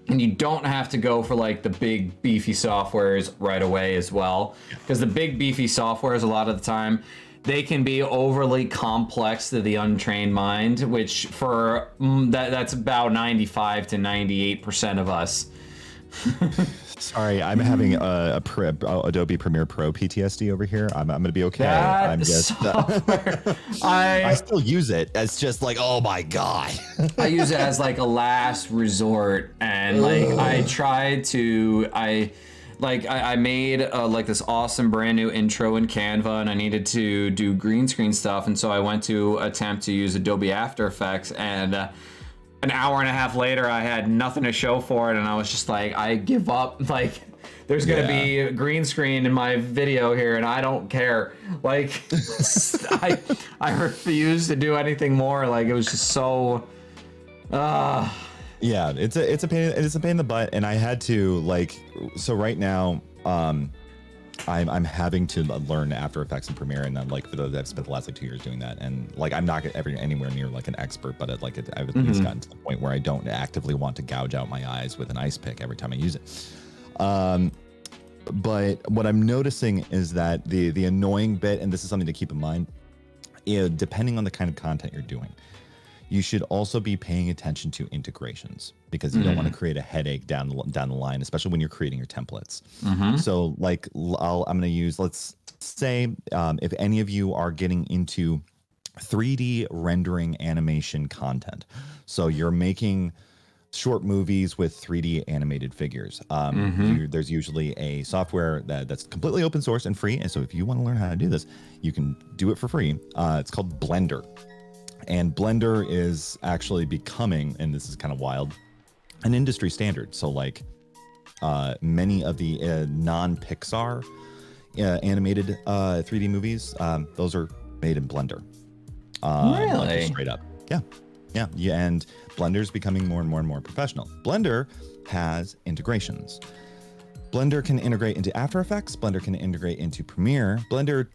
And you don't have to go for like the big beefy softwares right away as well, because the big beefy softwares a lot of the time they can be overly complex to the untrained mind, which for that's about 95 to 98% of us. Sorry, I'm having Adobe Premiere Pro PTSD over here. I'm going to be okay. I'm just I still use it. It's just like, oh my god. I use it as like a last resort, and like I made like this awesome brand new intro in Canva, and I needed to do green screen stuff, and so I went to attempt to use Adobe After Effects, and an hour and a half later, I had nothing to show for it, and I was just like, I give up. Like, there's gonna be a green screen in my video here, and I don't care. Like, I refuse to do anything more. Like, it was just so. Yeah, it's a pain in the butt, and I had to like. So right now, I'm having to learn After Effects and Premiere, and I'm like, I've spent the last like 2 years doing that, and like I'm not anywhere near like an expert, but I've at least gotten to the point where I don't actively want to gouge out my eyes with an ice pick every time I use it. But what I'm noticing is that the annoying bit, and this is something to keep in mind, depending on the kind of content you're doing, you should also be paying attention to integrations, because you don't want to create a headache down the line, especially when you're creating your templates. So like I'm going to use, let's say if any of you are getting into 3D rendering animation content. So you're making short movies with 3D animated figures. There's usually a software that's completely open source and free. And so if you want to learn how to do this, you can do it for free. It's called Blender. And Blender is actually becoming, and this is kind of wild, an industry standard. So like many of the non-Pixar animated 3D movies, those are made in Blender. Really? Straight up. Yeah. And Blender's becoming more and more professional. Blender has integrations. Blender can integrate into After Effects. Blender can integrate into Premiere. Blender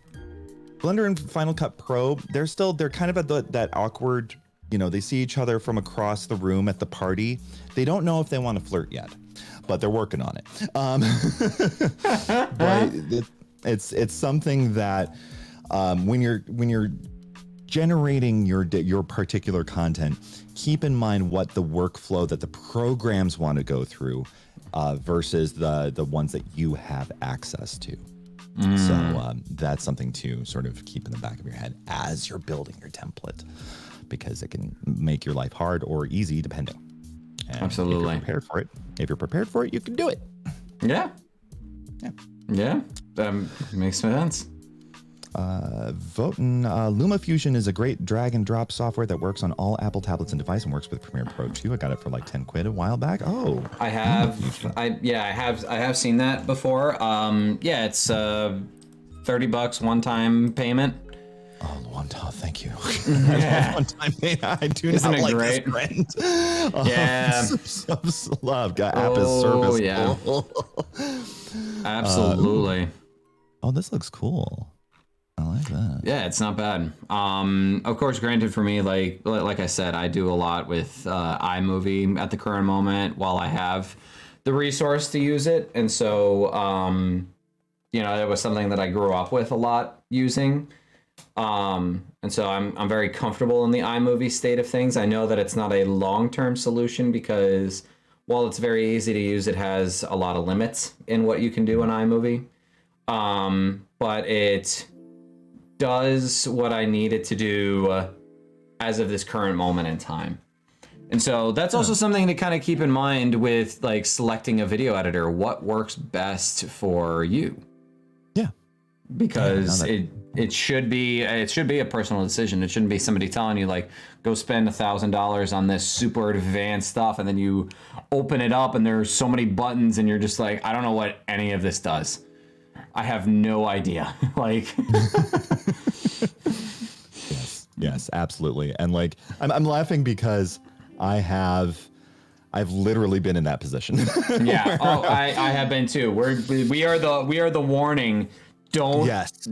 and Final Cut Pro, they're kind of at that awkward, they see each other from across the room at the party. They don't know if they want to flirt yet, but they're working on it. But it's something that when you're generating your particular content, keep in mind what the workflow that the programs want to go through versus the ones that you have access to. So that's something to sort of keep in the back of your head as you're building your template, because it can make your life hard or easy depending. And absolutely. If you're prepared for it, you can do it. Yeah. That makes sense. Votin, LumaFusion is a great drag and drop software that works on all Apple tablets and device and works with Premiere Pro too. I got it for like 10 quid a while back. Oh, I have seen that before. It's $30 one-time payment. Thank you. Yeah. One-time payment. I do Isn't not it like great? this trend. Yeah. Love app as service. Yeah. Absolutely. This looks cool. I like that. Yeah, it's not bad. Of course, granted, for me, like I said, I do a lot with iMovie at the current moment while I have the resource to use it, and so it was something that I grew up with a lot using, and so I'm very comfortable in the iMovie state of things. I know that it's not a long-term solution because while it's very easy to use, it has a lot of limits in what you can do in iMovie, but it does what I need it to do as of this current moment in time. And so that's also something to kind of keep in mind with like selecting a video editor. What works best for you? Yeah. Because it should be a personal decision. It shouldn't be somebody telling you like, go spend $1,000 on this super advanced stuff, and then you open it up and there's so many buttons and you're just like, I don't know what any of this does. I have no idea. Like, yes, absolutely. And like, I'm laughing because I've literally been in that position. yeah. Oh, I have been too. We are the warning. Don't. Yes.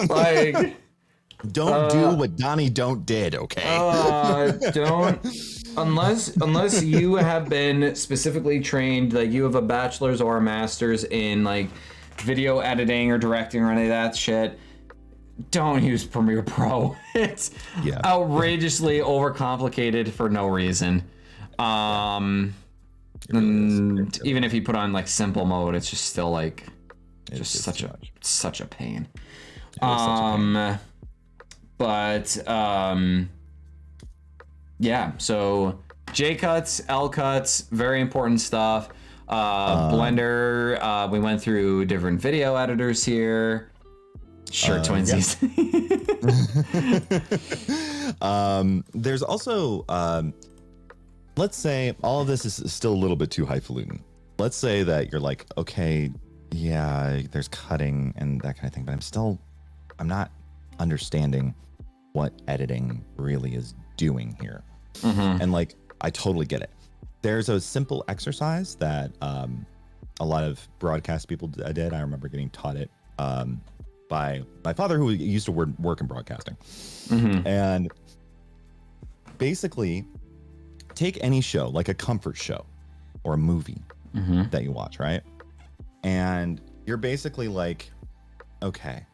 Like. Don't do what Donnie don't did, okay? Don't unless you have been specifically trained, like you have a bachelor's or a master's in like video editing or directing or any of that shit. Don't use Premiere Pro. It's outrageously overcomplicated for no reason. Even if you put on like simple mode, it's just still like such a pain. But yeah, so J cuts, L cuts, very important stuff. Blender, we went through different video editors here. Sure, twinsies. Yeah. There's also, let's say all of this is still a little bit too highfalutin. Let's say that you're like, okay, yeah, there's cutting and that kind of thing, but I'm not understanding what editing really is doing here. And like, I totally get it. There's a simple exercise that a lot of broadcast people did. I remember getting taught it by my father, who used to work in broadcasting. And basically, take any show, like a comfort show or a movie that you watch, right? And you're basically like, okay,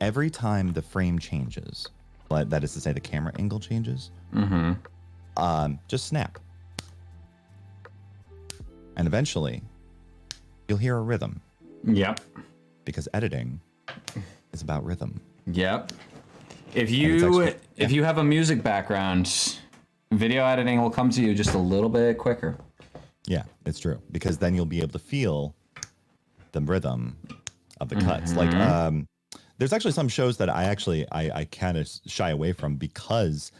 every time the frame changes, that is to say the camera angle changes, just snap. And eventually, you'll hear a rhythm. Yep. Because editing is about rhythm. Yep. If you have a music background, video editing will come to you just a little bit quicker. Yeah, it's true. Because then you'll be able to feel the rhythm of the cuts. Like, there's actually some shows that I kind of shy away from because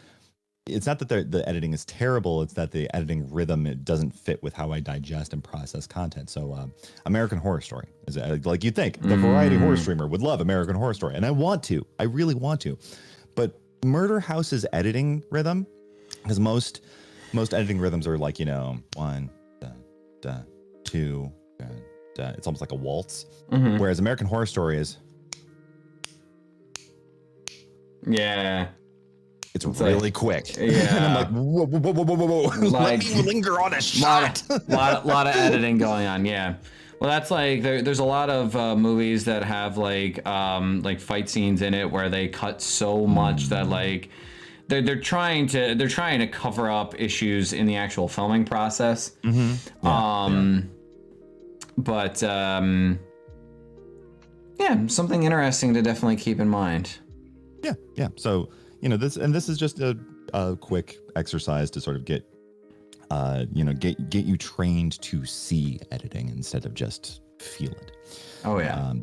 it's not that the editing is terrible. It's that the editing rhythm, it doesn't fit with how I digest and process content. So American Horror Story is like, you'd think the variety horror streamer would love American Horror Story. And I really want to, but Murder House's editing rhythm, because most editing rhythms are like, 1, da, 2, da. It's almost like a waltz. Whereas American Horror Story is, yeah, it's really like, quick. Yeah. And I'm like, whoa. Let me linger on a shot. lot of editing going on. Yeah. Well, that's like, there's a lot of movies that have like fight scenes in it where they cut so much that like they're trying to cover up issues in the actual filming process. But something interesting to definitely keep in mind. Yeah. So, this is just a quick exercise to sort of get you trained to see editing instead of just feel it. Oh yeah.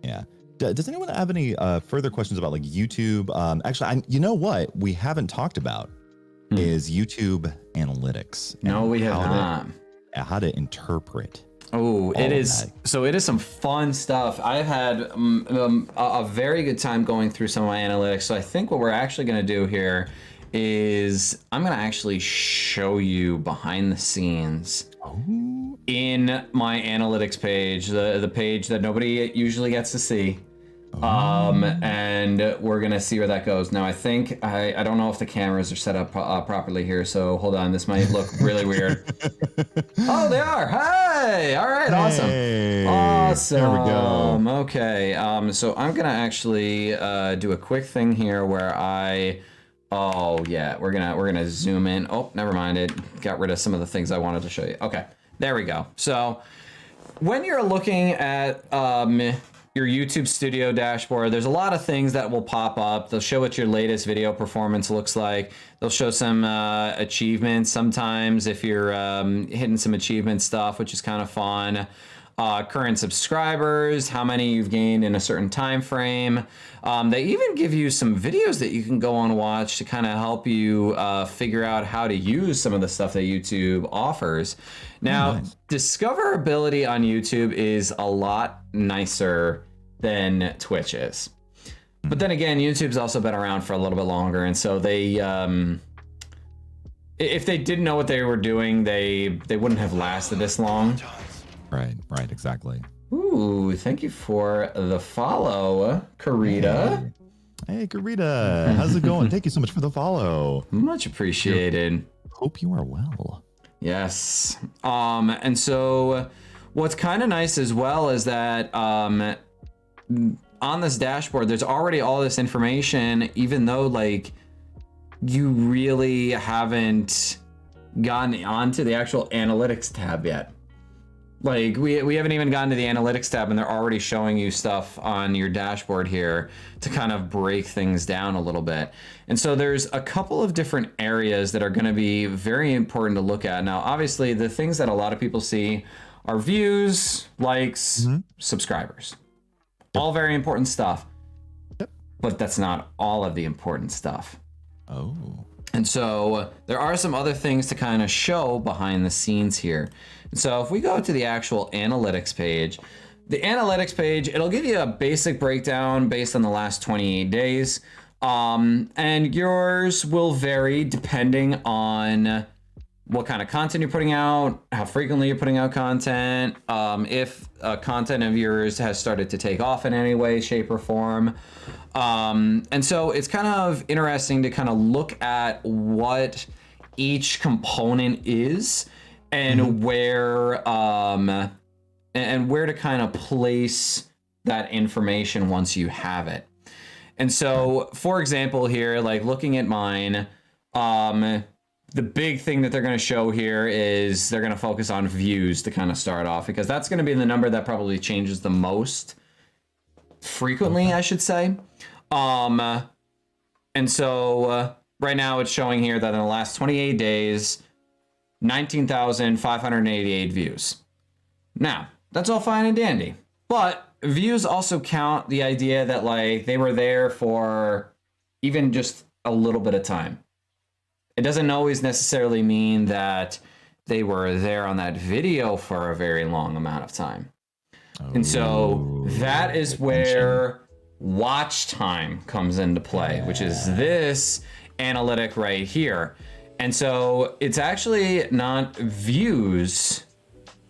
Yeah. Does anyone have any further questions about like YouTube? Actually, you know what we haven't talked about is YouTube analytics. No, we have not. How to interpret. Oh, it is. So it is some fun stuff. I've had a very good time going through some of my analytics. So I think what we're actually going to do here is I'm going to actually show you behind the scenes in my analytics page, the page that nobody usually gets to see. And we're going to see where that goes. Now, I think, I don't know if the cameras are set up properly here, so hold on. This might look really weird. Oh, they are. Hey! All right, hey. Awesome. There we go. Okay, so I'm going to actually do a quick thing here where we're gonna zoom in. Oh, never mind, it got rid of some of the things I wanted to show you. Okay, there we go. So when you're looking at your YouTube Studio dashboard, there's a lot of things that will pop up. They'll show what your latest video performance looks like. They'll show some achievements sometimes if you're hitting some achievement stuff, which is kind of fun. current subscribers, how many you've gained in a certain time frame. They even give you some videos that you can go and watch to kind of help you figure out how to use some of the stuff that YouTube offers. Now, nice. discoverability on YouTube is a lot nicer than Twitch is. But then again, YouTube's also been around for a little bit longer, and so they, if they didn't know what they were doing, they wouldn't have lasted this long. Right, exactly. Ooh, thank you for the follow, Karita. Hey, Karita, how's it going? Thank you so much for the follow. Much appreciated. Hope you are well. Yes. And so what's kind of nice as well is that on this dashboard, there's already all this information, even though like you really haven't gotten onto the actual analytics tab yet. Like we haven't even gotten to the analytics tab, and they're already showing you stuff on your dashboard here to kind of break things down a little bit. And so there's a couple of different areas that are going to be very important to look at. Now, obviously, the things that a lot of people see are views, likes, subscribers. All very important stuff. Yep. But that's not all of the important stuff. Oh. And so there are some other things to kind of show behind the scenes here. And so if we go to the actual analytics page, the analytics page, it'll give you a basic breakdown based on the last 28 days. And yours will vary depending on what kind of content you're putting out, how frequently you're putting out content, if content of yours has started to take off in any way, shape, or form. And so it's kind of interesting to kind of look at what each component is and where to kind of place that information once you have it. And so, for example, here, like looking at mine, the big thing that they're going to show here is they're going to focus on views to kind of start off, because that's going to be the number that probably changes the most frequently, I should say. And so right now it's showing here that in the last 28 days, 19,588 views. Now, that's all fine and dandy, but views also count the idea that like they were there for even just a little bit of time. It doesn't always necessarily mean that they were there on that video for a very long amount of time. And so that is where watch time comes into play, which is this analytic right here. And so it's actually not views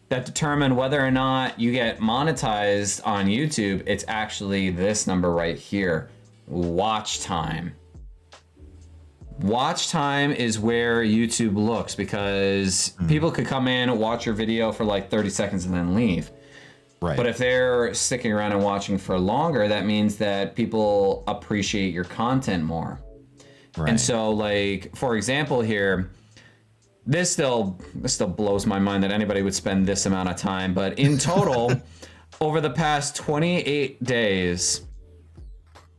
that determine whether or not you get monetized on YouTube. It's actually this number right here, watch time. Watch time is where YouTube looks, because people could come in, watch your video for like 30 seconds and then leave. Right. But if they're sticking around and watching for longer, that means that people appreciate your content more. Right. And so, like, for example here, this still blows my mind that anybody would spend this amount of time. But in total, over the past 28 days,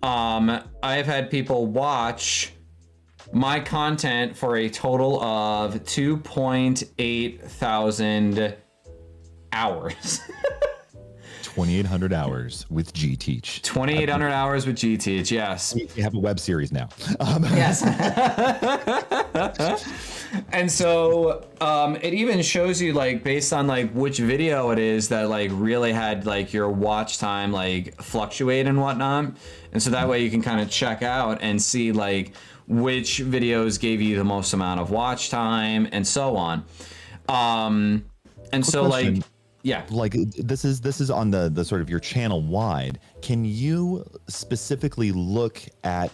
I've had people watch my content for a total of 2.8 thousand hours. 2,800 hours with G-Teach. 2,800 hours with G-Teach, yes. We have a web series now. Yes. And so it even shows you, like, based on like which video it is that like really had like your watch time like fluctuate and whatnot. And so that way you can kind of check out and see like which videos gave you the most amount of watch time and so on. And so question. like, yeah. Like this is on the sort of your channel wide. Can you specifically look at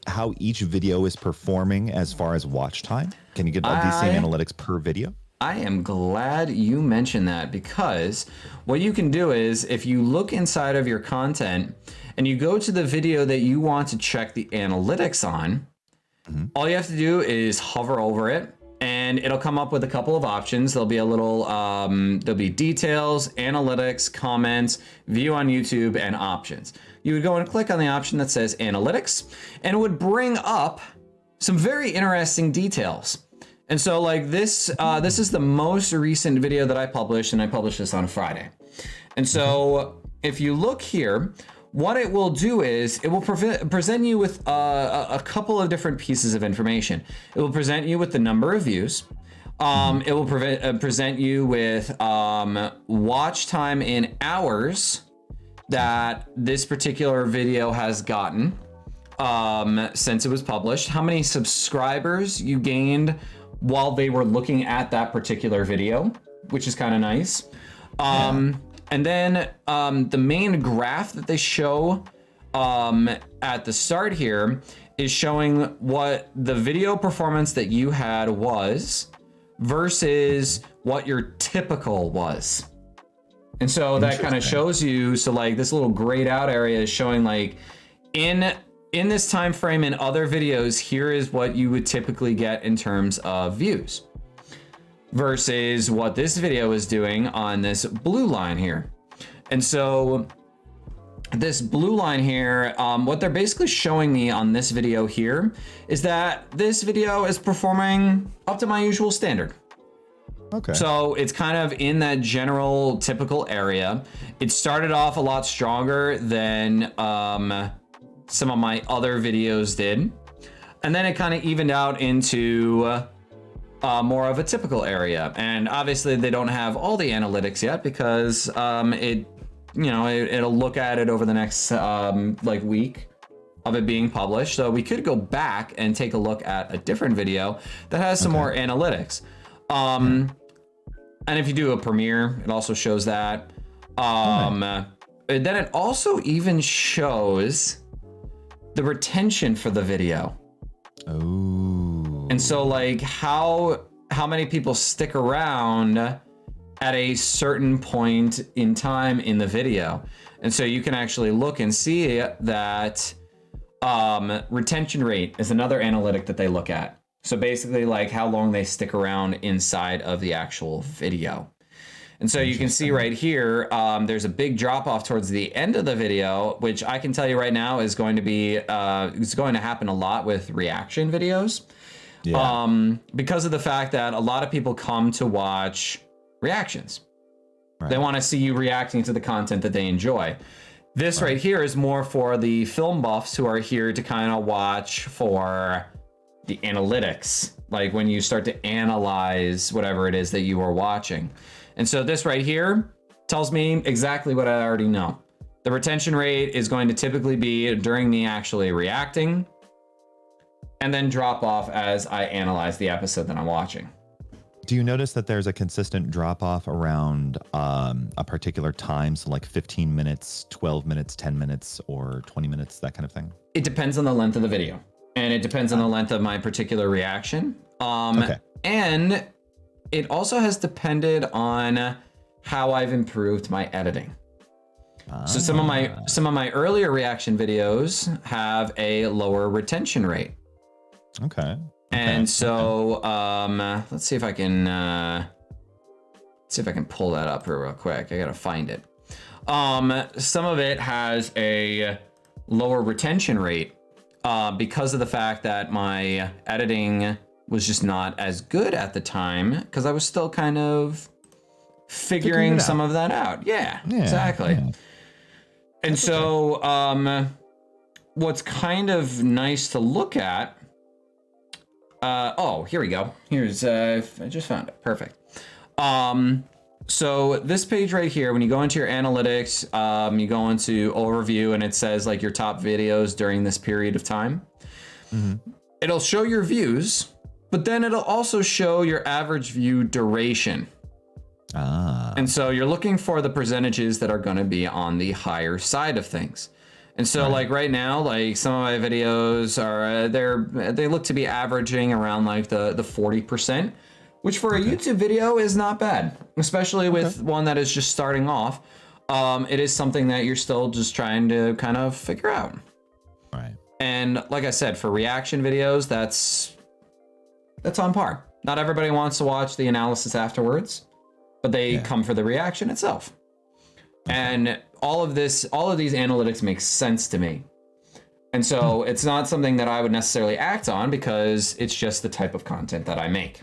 how each video is performing as far as watch time? Can you get these same analytics per video? I am glad you mentioned that, because what you can do is if you look inside of your content and you go to the video that you want to check the analytics on, all you have to do is hover over it, and it'll come up with a couple of options. There'll be a little, there'll be details, analytics, comments, view on YouTube, and options. You would go and click on the option that says analytics, and it would bring up some very interesting details. And so like this is the most recent video that I published, and I published this on Friday. And so if you look here, what it will do is it will present you with a couple of different pieces of information. It will present you with the number of views. It will present you with watch time in hours that this particular video has gotten since it was published, how many subscribers you gained while they were looking at that particular video, which is kind of nice. And then the main graph that they show at the start here is showing what the video performance that you had was versus what your typical was. And so that kind of shows you, so like this little grayed out area is showing like in this time frame in other videos, here is what you would typically get in terms of views versus what this video is doing on this blue line here. And so this blue line here, what they're basically showing me on this video here is that this video is performing up to my usual standard. Okay. So it's kind of in that general typical area. It started off a lot stronger than some of my other videos did. And then it kind of evened out into more of a typical area. And obviously they don't have all the analytics yet because it'll look at it over the next like week of it being published. So we could go back and take a look at a different video that has some more analytics. And if you do a premiere, it also shows that. Then it also even shows the retention for the video. Oh. And so like how many people stick around at a certain point in time in the video. And so you can actually look and see that retention rate is another analytic that they look at. So basically like how long they stick around inside of the actual video. And so you can see right here, there's a big drop off towards the end of the video, which I can tell you right now is going to be, it's going to happen a lot with reaction videos. Yeah. Because of the fact that a lot of people come to watch reactions. Right. They want to see you reacting to the content that they enjoy. This right here is more for the film buffs who are here to kind of watch for the analytics, like when you start to analyze whatever it is that you are watching. And so this right here tells me exactly what I already know. The retention rate is going to typically be during me actually reacting and then drop off as I analyze the episode that I'm watching. Do you notice that there's a consistent drop off around a particular time? So like 15 minutes, 12 minutes, 10 minutes, or 20 minutes, that kind of thing? It depends on the length of the video. And it depends on the length of my particular reaction. And it also has depended on how I've improved my editing. So some of my earlier reaction videos have a lower retention rate. Okay. And so let's see if I can pull that up real quick. I gotta find it. Some of it has a lower retention rate because of the fact that my editing was just not as good at the time because I was still kind of figuring some of that out. Yeah, exactly. Yeah. And so what's kind of nice to look at, here we go. Here's, I just found it. Perfect. So this page right here, when you go into your analytics, you go into overview and it says like your top videos during this period of time. Mm-hmm. It'll show your views, but then it'll also show your average view duration. And so you're looking for the percentages that are going to be on the higher side of things. And so like right now, like some of my videos are, they look to be averaging around like the 40%, which for a YouTube video is not bad, especially with one that is just starting off. It is something that you're still just trying to kind of figure out. Right. And like I said, for reaction videos, that's on par. Not everybody wants to watch the analysis afterwards, but they come for the reaction itself. And all of these analytics make sense to me. And so it's not something that I would necessarily act on because it's just the type of content that I make.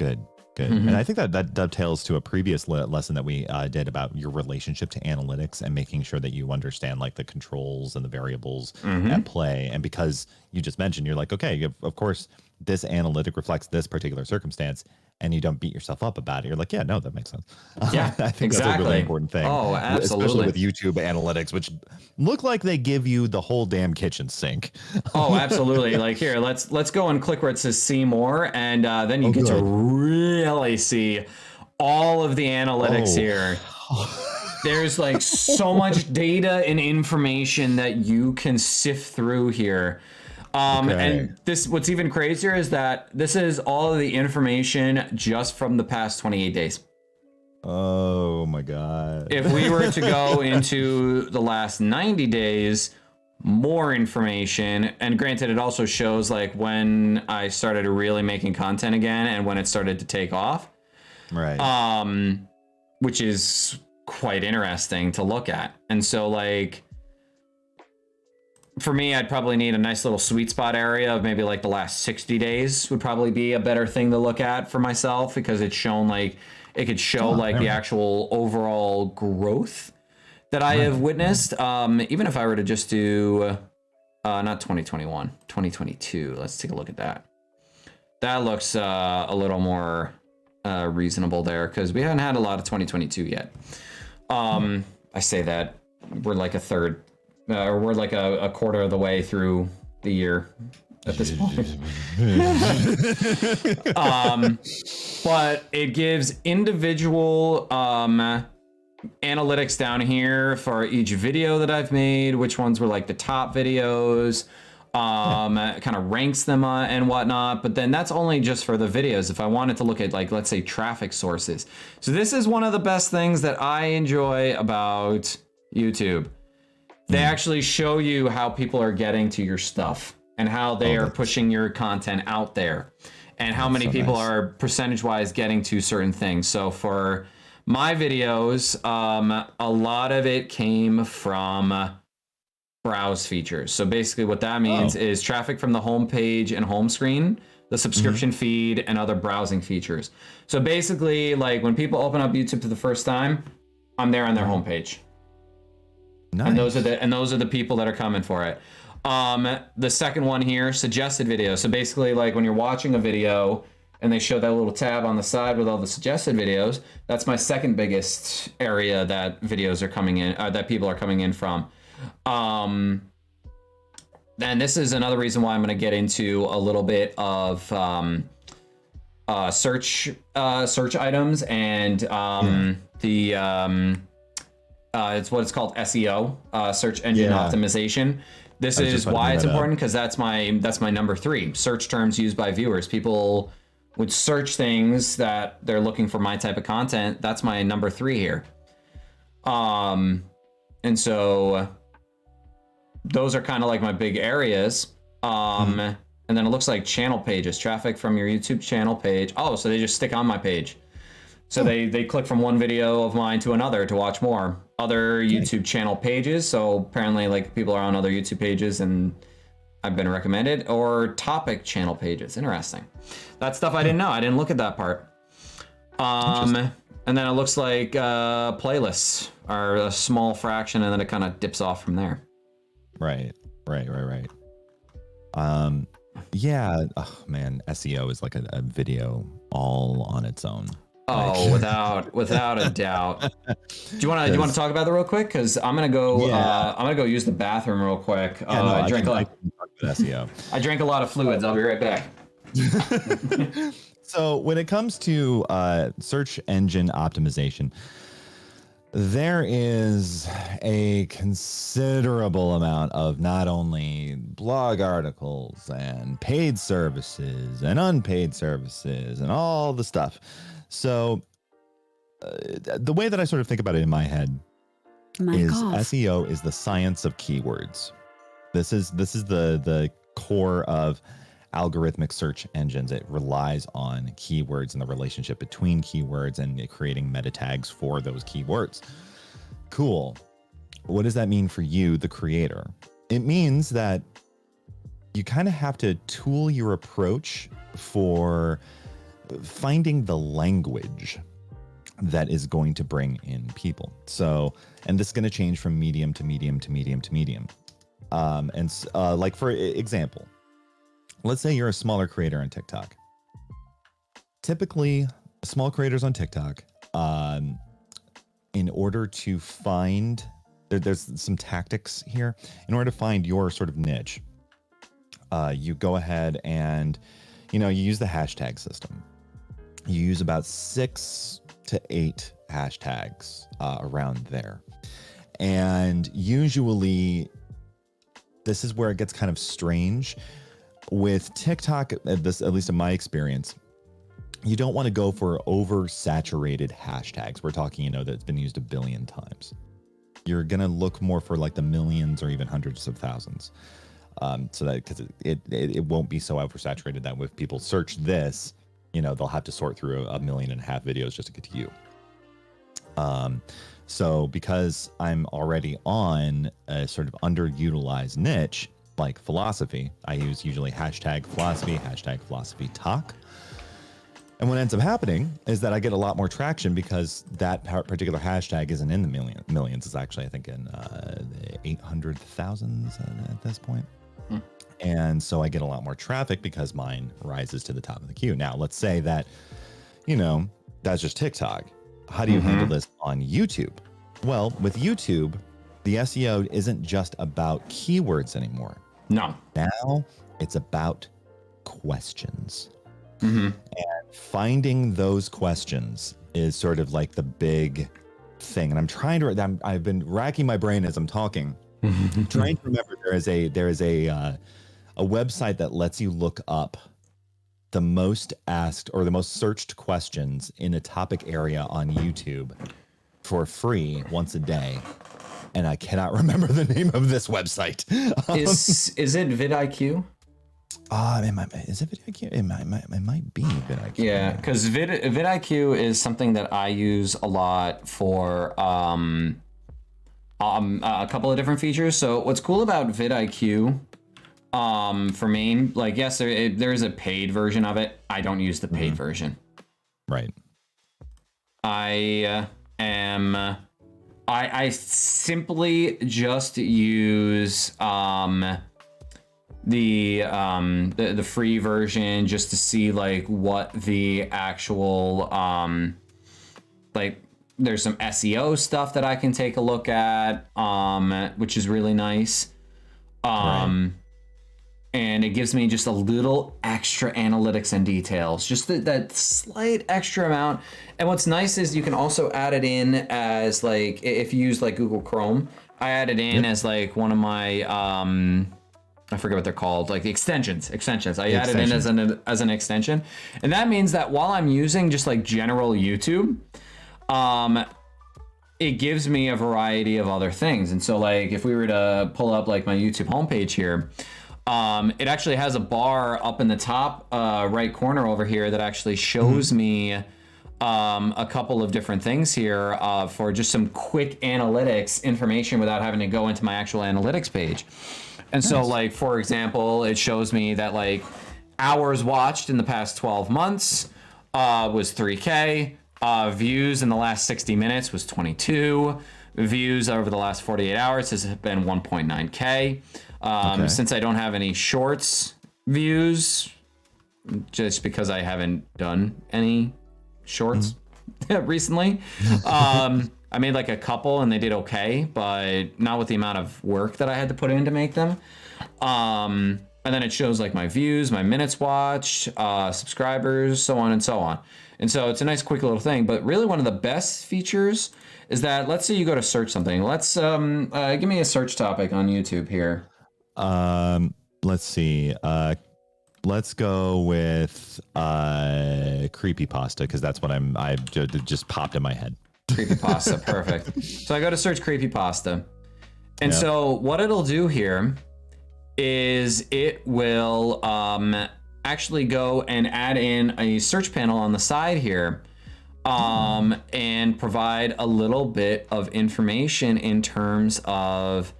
Good. And I think that dovetails to a previous lesson that we did about your relationship to analytics and making sure that you understand like the controls and the variables at play. And because you just mentioned, you're like, okay, of course, this analytic reflects this particular circumstance, and you don't beat yourself up about it. You're like, yeah, no, that makes sense. Yeah, I think that's a really important thing. Oh, absolutely. Especially with YouTube analytics, which look like they give you the whole damn kitchen sink. Oh, absolutely. Like here, let's go and click where it says see more, and then you get to really see all of the analytics here. There's like so much data and information that you can sift through here. And this, what's even crazier is that this is all of the information just from the past 28 days. Oh my God. If we were to go into the last 90 days, more information, and granted, it also shows like when I started really making content again and when it started to take off. Right. Which is quite interesting to look at. And so like, for me, I'd probably need a nice little sweet spot area of maybe like the last 60 days would probably be a better thing to look at for myself, because it's shown like it could show like the actual overall growth that I have witnessed. Even if I were to just do not 2021, 2022, let's take a look at that. That looks a little more reasonable there, because we haven't had a lot of 2022 yet. I say that we're like a third. We're like a quarter of the way through the year at this point. But it gives individual analytics down here for each video that I've made, which ones were like the top videos, kind of ranks them and whatnot. But then that's only just for the videos. If I wanted to look at like, let's say, traffic sources. So this is one of the best things that I enjoy about YouTube. They actually show you how people are getting to your stuff and how they are pushing your content out there, and how many people are percentage-wise getting to certain things. So for my videos, a lot of it came from browse features. So basically what that means is traffic from the home page and home screen, the subscription feed, and other browsing features. So basically, like when people open up YouTube for the first time, I'm there on their homepage. Nice. And those are the people that are coming for it. The second one here, suggested videos. So basically, like when you're watching a video and they show that little tab on the side with all the suggested videos, that's my second biggest area that videos are coming in, that people are coming in from. And this is another reason why I'm going to get into a little bit of search items and it's what it's called, SEO, search engine optimization. This is why it's important, because that's my number 3, search terms used by viewers. People would search things that they're looking for my type of content. That's my number 3 here. And so those are kind of like my big areas. And then it looks like channel pages, traffic from your YouTube channel page. Oh, so they just stick on my page. So they click from one video of mine to another to watch more. Other YouTube channel pages, so apparently like people are on other YouTube pages and I've been recommended, or topic channel pages. Interesting. That stuff I didn't know. I didn't look at that part. And then it looks like playlists are a small fraction, and then it kind of dips off from there. Right. Yeah. Oh man, SEO is like a video all on its own. Oh, without a doubt. Do you want to talk about that real quick? Because I'm gonna go. I'm gonna go use the bathroom real quick. I drank a lot of fluids. I'll be right back. So when it comes to search engine optimization, there is a considerable amount of not only blog articles and paid services and unpaid services and all the stuff. So the way that I sort of think about it in my head is SEO is the science of keywords. This is the core of algorithmic search engines. It relies on keywords and the relationship between keywords and creating meta tags for those keywords. Cool. What does that mean for you, the creator? It means that you kind of have to tool your approach for finding the language that is going to bring in people. So, and this is going to change from medium to medium to medium to medium. Like for example, let's say you're a smaller creator on TikTok. Typically, small creators on TikTok, in order to find, there's some tactics here. In order to find your sort of niche, you go ahead and, you use the hashtag system. You use about 6 to 8 hashtags around there. And usually this is where it gets kind of strange. With TikTok, at least in my experience, you don't want to go for oversaturated hashtags. We're talking, that it's been used a billion times. You're going to look more for like the millions or even hundreds of thousands. So that, because it won't be so oversaturated that if people search this, they'll have to sort through 1.5 million videos just to get to you. So because I'm already on a sort of underutilized niche like philosophy, I use usually hashtag philosophy talk. And what ends up happening is that I get a lot more traction because that particular hashtag isn't in the millions. It's actually, I think, in 800,000 at this point. And so I get a lot more traffic because mine rises to the top of the queue. Now, let's say that, that's just TikTok. How do you handle this on YouTube? Well, with YouTube, the SEO isn't just about keywords anymore. No. Now it's about questions. And finding those questions is sort of like the big thing. And I've been racking my brain as I'm talking, trying to remember there is a website that lets you look up the most asked or the most searched questions in a topic area on YouTube for free once a day. And I cannot remember the name of this website. Is it vidIQ? Is it vidIQ? It might be vidIQ. Yeah, because vidIQ is something that I use a lot for a couple of different features. So what's cool about vidIQ, for me, like, yes, there is a paid version of it. I don't use the paid version. Right. I simply just use the free version just to see like what the actual like there's some SEO stuff that I can take a look at, which is really nice. Right. And it gives me just a little extra analytics and details, just that slight extra amount. And what's nice is you can also add it in as like, if you use like Google Chrome, I add it in as like one of my, I forget what they're called, like the extensions. I add it in as an extension. And that means that while I'm using just like general YouTube, it gives me a variety of other things. And so like if we were to pull up like my YouTube homepage here, it actually has a bar up in the top right corner over here that actually shows me a couple of different things here for just some quick analytics information without having to go into my actual analytics page. And so like, for example, it shows me that like hours watched in the past 12 months was 3K, views in the last 60 minutes was 22, views over the last 48 hours has been 1.9K. Since I don't have any shorts views, just because I haven't done any shorts recently, I made like a couple and they did okay, but not with the amount of work that I had to put in to make them. And then it shows like my views, my minutes watched, subscribers, so on and so on. And so it's a nice quick little thing, but really one of the best features is that, let's say you go to search something. Let's give me a search topic on YouTube here. Let's see. Let's go with creepypasta, because that's what I just popped in my head. Creepypasta, perfect. So I go to search creepypasta. And so what it'll do here is it will actually go and add in a search panel on the side here, and provide a little bit of information in terms of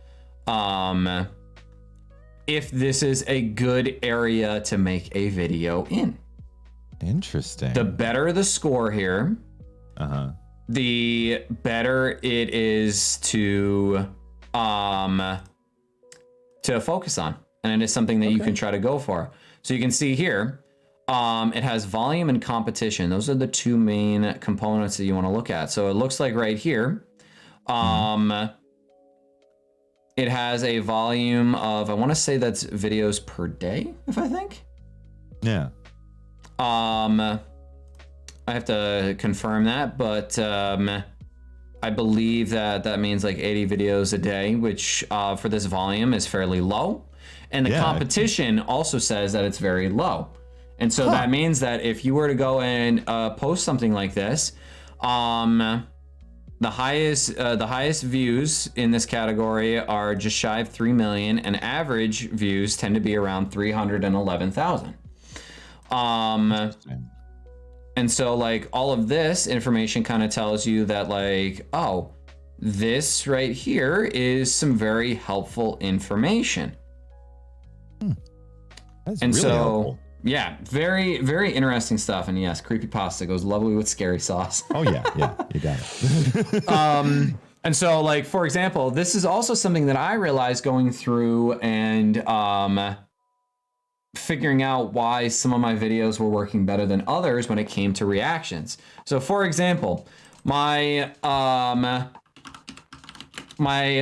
if this is a good area to make a video in. Interesting. The better the score here, the better it is to focus on, and it is something that you can try to go for. So you can see here, it has volume and competition. Those are the two main components that you want to look at. So it looks like right here, it has a volume of, I want to say that's videos per day, if I think. Yeah. I have to confirm that, but I believe that means like 80 videos a day, which for this volume is fairly low. And the competition also says that it's very low. And so that means that if you were to go and post something like this, the highest views in this category are just shy of 3 million, and average views tend to be around 311,000. And so like all of this information kind of tells you that like, oh, this right here is some very helpful information. That's and really so helpful. Yeah, very, very interesting stuff. And yes, creepypasta goes lovely with scary sauce. Oh yeah, you got it. And so like, for example, this is also something that I realized going through and figuring out why some of my videos were working better than others when it came to reactions. So for example, my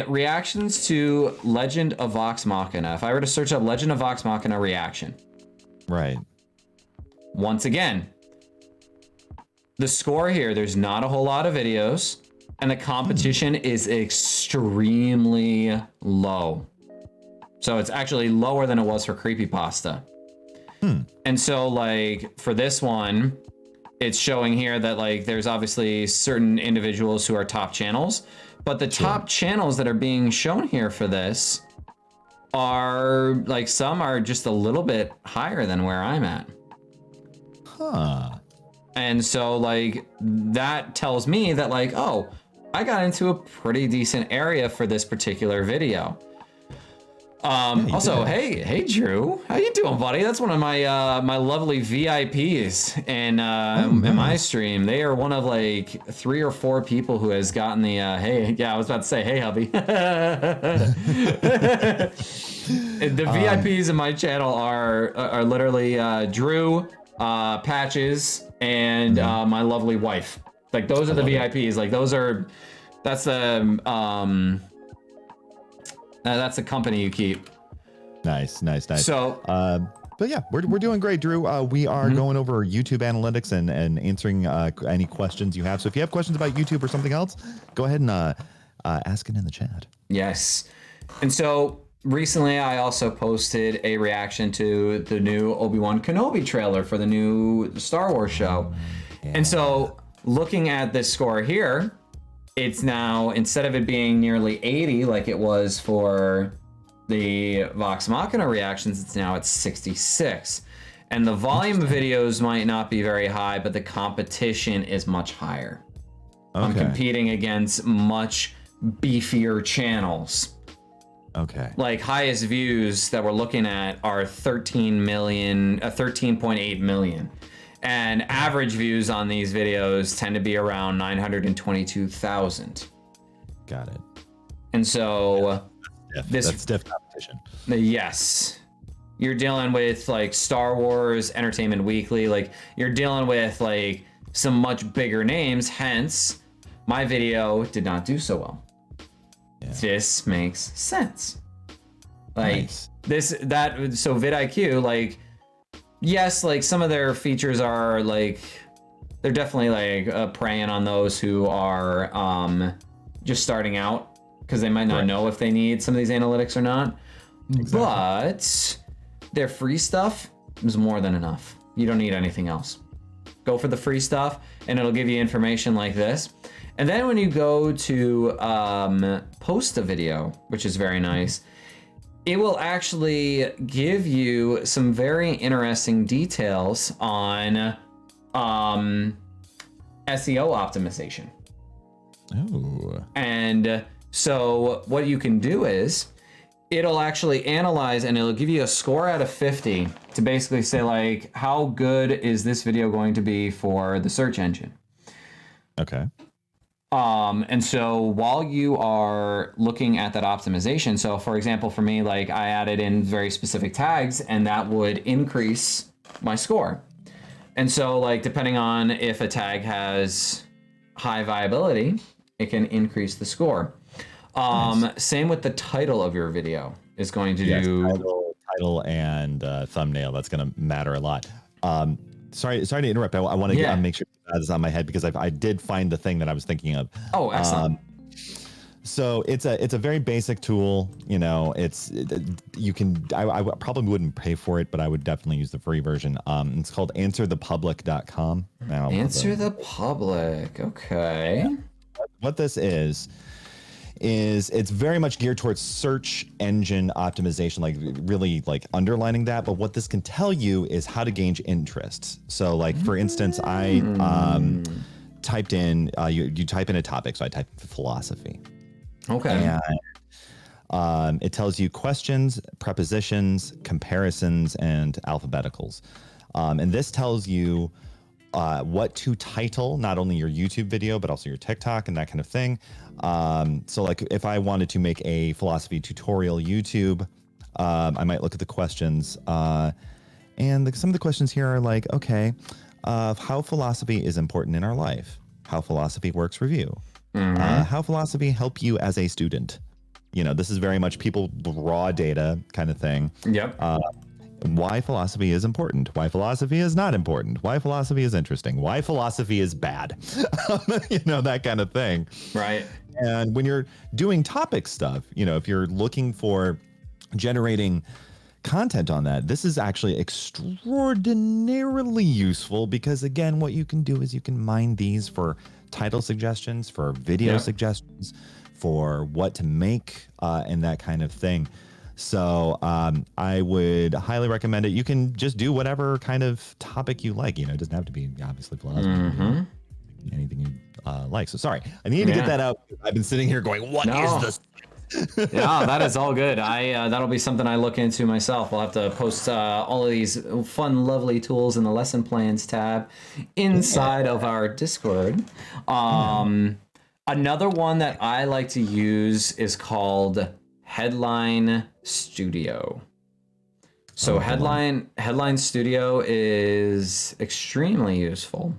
reactions to Legend of Vox Machina, if I were to search up Legend of Vox Machina reaction, right. Once again, the score here, there's not a whole lot of videos, and the competition is extremely low. So it's actually lower than it was for creepypasta. And so like for this one, it's showing here that like there's obviously certain individuals who are top channels, but the top channels that are being shown here for this are like, some are just a little bit higher than where I'm at. And so like that tells me that like, oh, I got into a pretty decent area for this particular video. Also, hey Drew, how you doing, buddy? That's one of my my lovely VIPs in my stream. They are one of like 3 or 4 people who has gotten the hey, yeah, I was about to say hey hubby. The VIPs in my channel are literally Drew, Patches, and my lovely wife. Like those are the VIPs. Like that's the company you keep. Nice. So, but yeah, we're doing great, Drew. We are going over YouTube analytics and answering any questions you have. So if you have questions about YouTube or something else, go ahead and ask it in the chat. Yes. And so recently I also posted a reaction to the new Obi-Wan Kenobi trailer for the new Star Wars show. Yeah. And so looking at this score here, it's now, instead of it being nearly 80 like it was for the Vox Machina reactions, it's now at 66. And the volume of videos might not be very high, but the competition is much higher. Okay. I'm competing against much beefier channels. Okay. Like highest views that we're looking at are 13.8 million. And average views on these videos tend to be around 922,000. Got it. And so that's stiff competition. Yes. You're dealing with like Star Wars, Entertainment Weekly, like you're dealing with like some much bigger names, hence my video did not do so well. Yeah. This makes sense. Like so vidIQ, like yes, like some of their features are like, they're definitely like preying on those who are just starting out because they might not know if they need some of these analytics or not. Exactly. But their free stuff is more than enough. You don't need anything else. Go for the free stuff and it'll give you information like this. And then when you go to post a video, which is very nice, it will actually give you some very interesting details on SEO optimization. Oh. And so what you can do is, it'll actually analyze and it'll give you a score out of 50 to basically say like, how good is this video going to be for the search engine? Okay. And so while you are looking at that optimization, so for example, for me, like I added in very specific tags and that would increase my score. And so like, depending on if a tag has high viability, it can increase the score. Nice. Same with the title of your video is going to do Title and thumbnail. That's going to matter a lot. Sorry to interrupt. I want to make sure that's on my head because I did find the thing that I was thinking of. Oh, excellent. So it's a very basic tool. You know, you can. I probably wouldn't pay for it, but I would definitely use the free version. It's called answerthepublic.com. Now, Answer the Public. Okay. What this is it's very much geared towards search engine optimization, like really like underlining that. But what this can tell you is how to gauge interest. So like, for instance, I typed in, you type in a topic. So I typed philosophy. Okay. And it tells you questions, prepositions, comparisons, and alphabeticals. And this tells you what to title, not only your YouTube video, but also your TikTok and that kind of thing. So like if I wanted to make a philosophy tutorial YouTube, I might look at the questions. And some of the questions here are like, okay, how philosophy is important in our life, how philosophy works review, how philosophy help you as a student. You know, this is very much people raw data kind of thing. Yep. Why philosophy is important, why philosophy is not important, why philosophy is interesting, why philosophy is bad, you know, that kind of thing. Right. And when you're doing topic stuff, you know, if you're looking for generating content on that, this is actually extraordinarily useful because, again, what you can do is you can mine these for title suggestions, for video suggestions, for what to make, and that kind of thing. So I would highly recommend it. You can just do whatever kind of topic you like. You know, it doesn't have to be obviously philosophy. Anything you like. So sorry, I need to get that out. I've been sitting here going, "What is this?" Yeah, that is all good. That'll be something I look into myself. I'll have to post all of these fun, lovely tools in the lesson plans tab inside of our Discord. Another one that I like to use is called Headline Studio. So Headline Studio is extremely useful.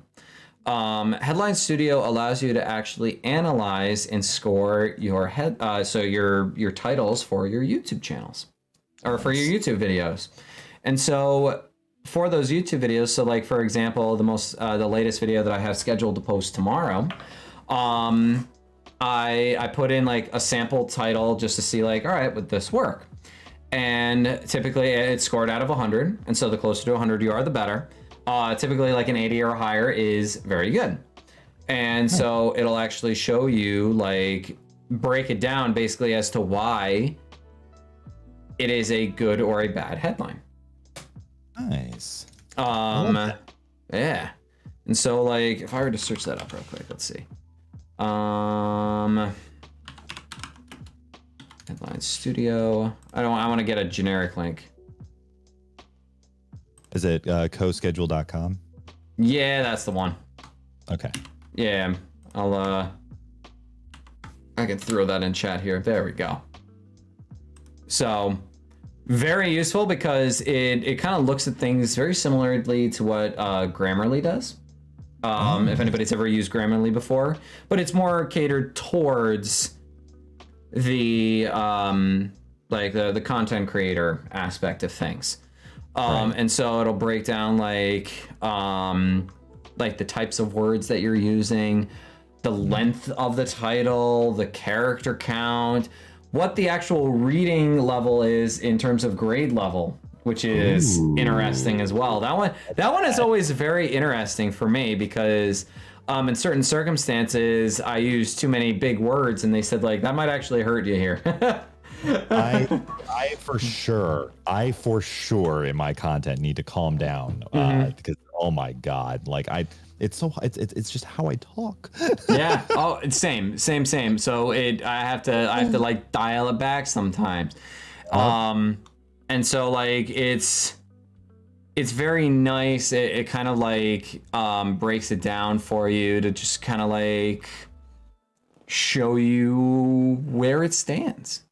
Headline Studio allows you to actually analyze and score your your titles for your YouTube channels or for your YouTube videos. And so for those YouTube videos, so like for example, the latest video that I have scheduled to post tomorrow, I put in like a sample title just to see like, all right, would this work? And typically it's scored out of 100. And so the closer to 100 you are, the better. Typically like an 80 or higher is very good. And so it'll actually show you, like, break it down basically as to why it is a good or a bad headline. Nice. Yeah. And so like, if I were to search that up real quick, let's see. Headline Studio. I want to get a generic link. Is it coschedule.com? Yeah, that's the one. Okay. Yeah, I can throw that in chat here. There we go. So very useful because it kind of looks at things very similarly to what Grammarly does. If anybody's ever used Grammarly before, but it's more catered towards the the content creator aspect of things. And so it'll break down like the types of words that you're using, the length of the title, the character count, what the actual reading level is in terms of grade level, which is interesting as well. That one is always very interesting for me because in certain circumstances I use too many big words and they said like that might actually hurt you here. I for sure in my content need to calm down because oh my god, like it's just how I talk. Yeah. Oh, it's same. So I have to like dial it back sometimes. And so like it's very nice. It kind of like breaks it down for you to just kind of like show you where it stands.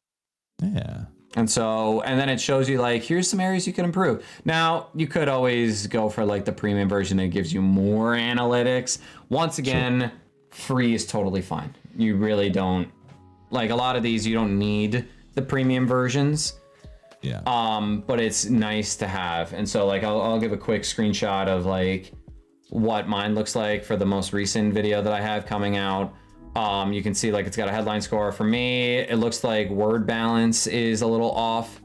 Yeah. And then it shows you like, here's some areas you can improve. Now, you could always go for like the premium version that gives you more analytics. Once again, free is totally fine. You really don't, like a lot of these, you don't need the premium versions. Yeah. But it's nice to have. And so like, I'll give a quick screenshot of like what mine looks like for the most recent video that I have coming out. You can see like it's got a headline score. For me, it looks like word balance is a little off.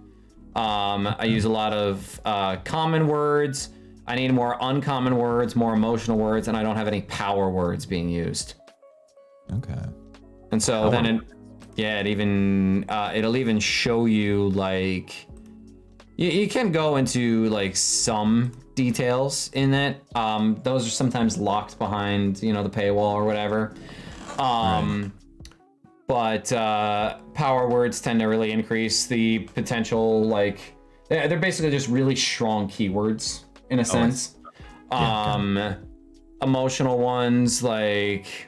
I use a lot of common words. I need more uncommon words, more emotional words, and I don't have any power words being used. Okay. And so then it'll even show you like you can go into like some details in it. Those are sometimes locked behind, the paywall or whatever. But power words tend to really increase the potential, like they're basically just really strong keywords in a sense. Emotional ones, like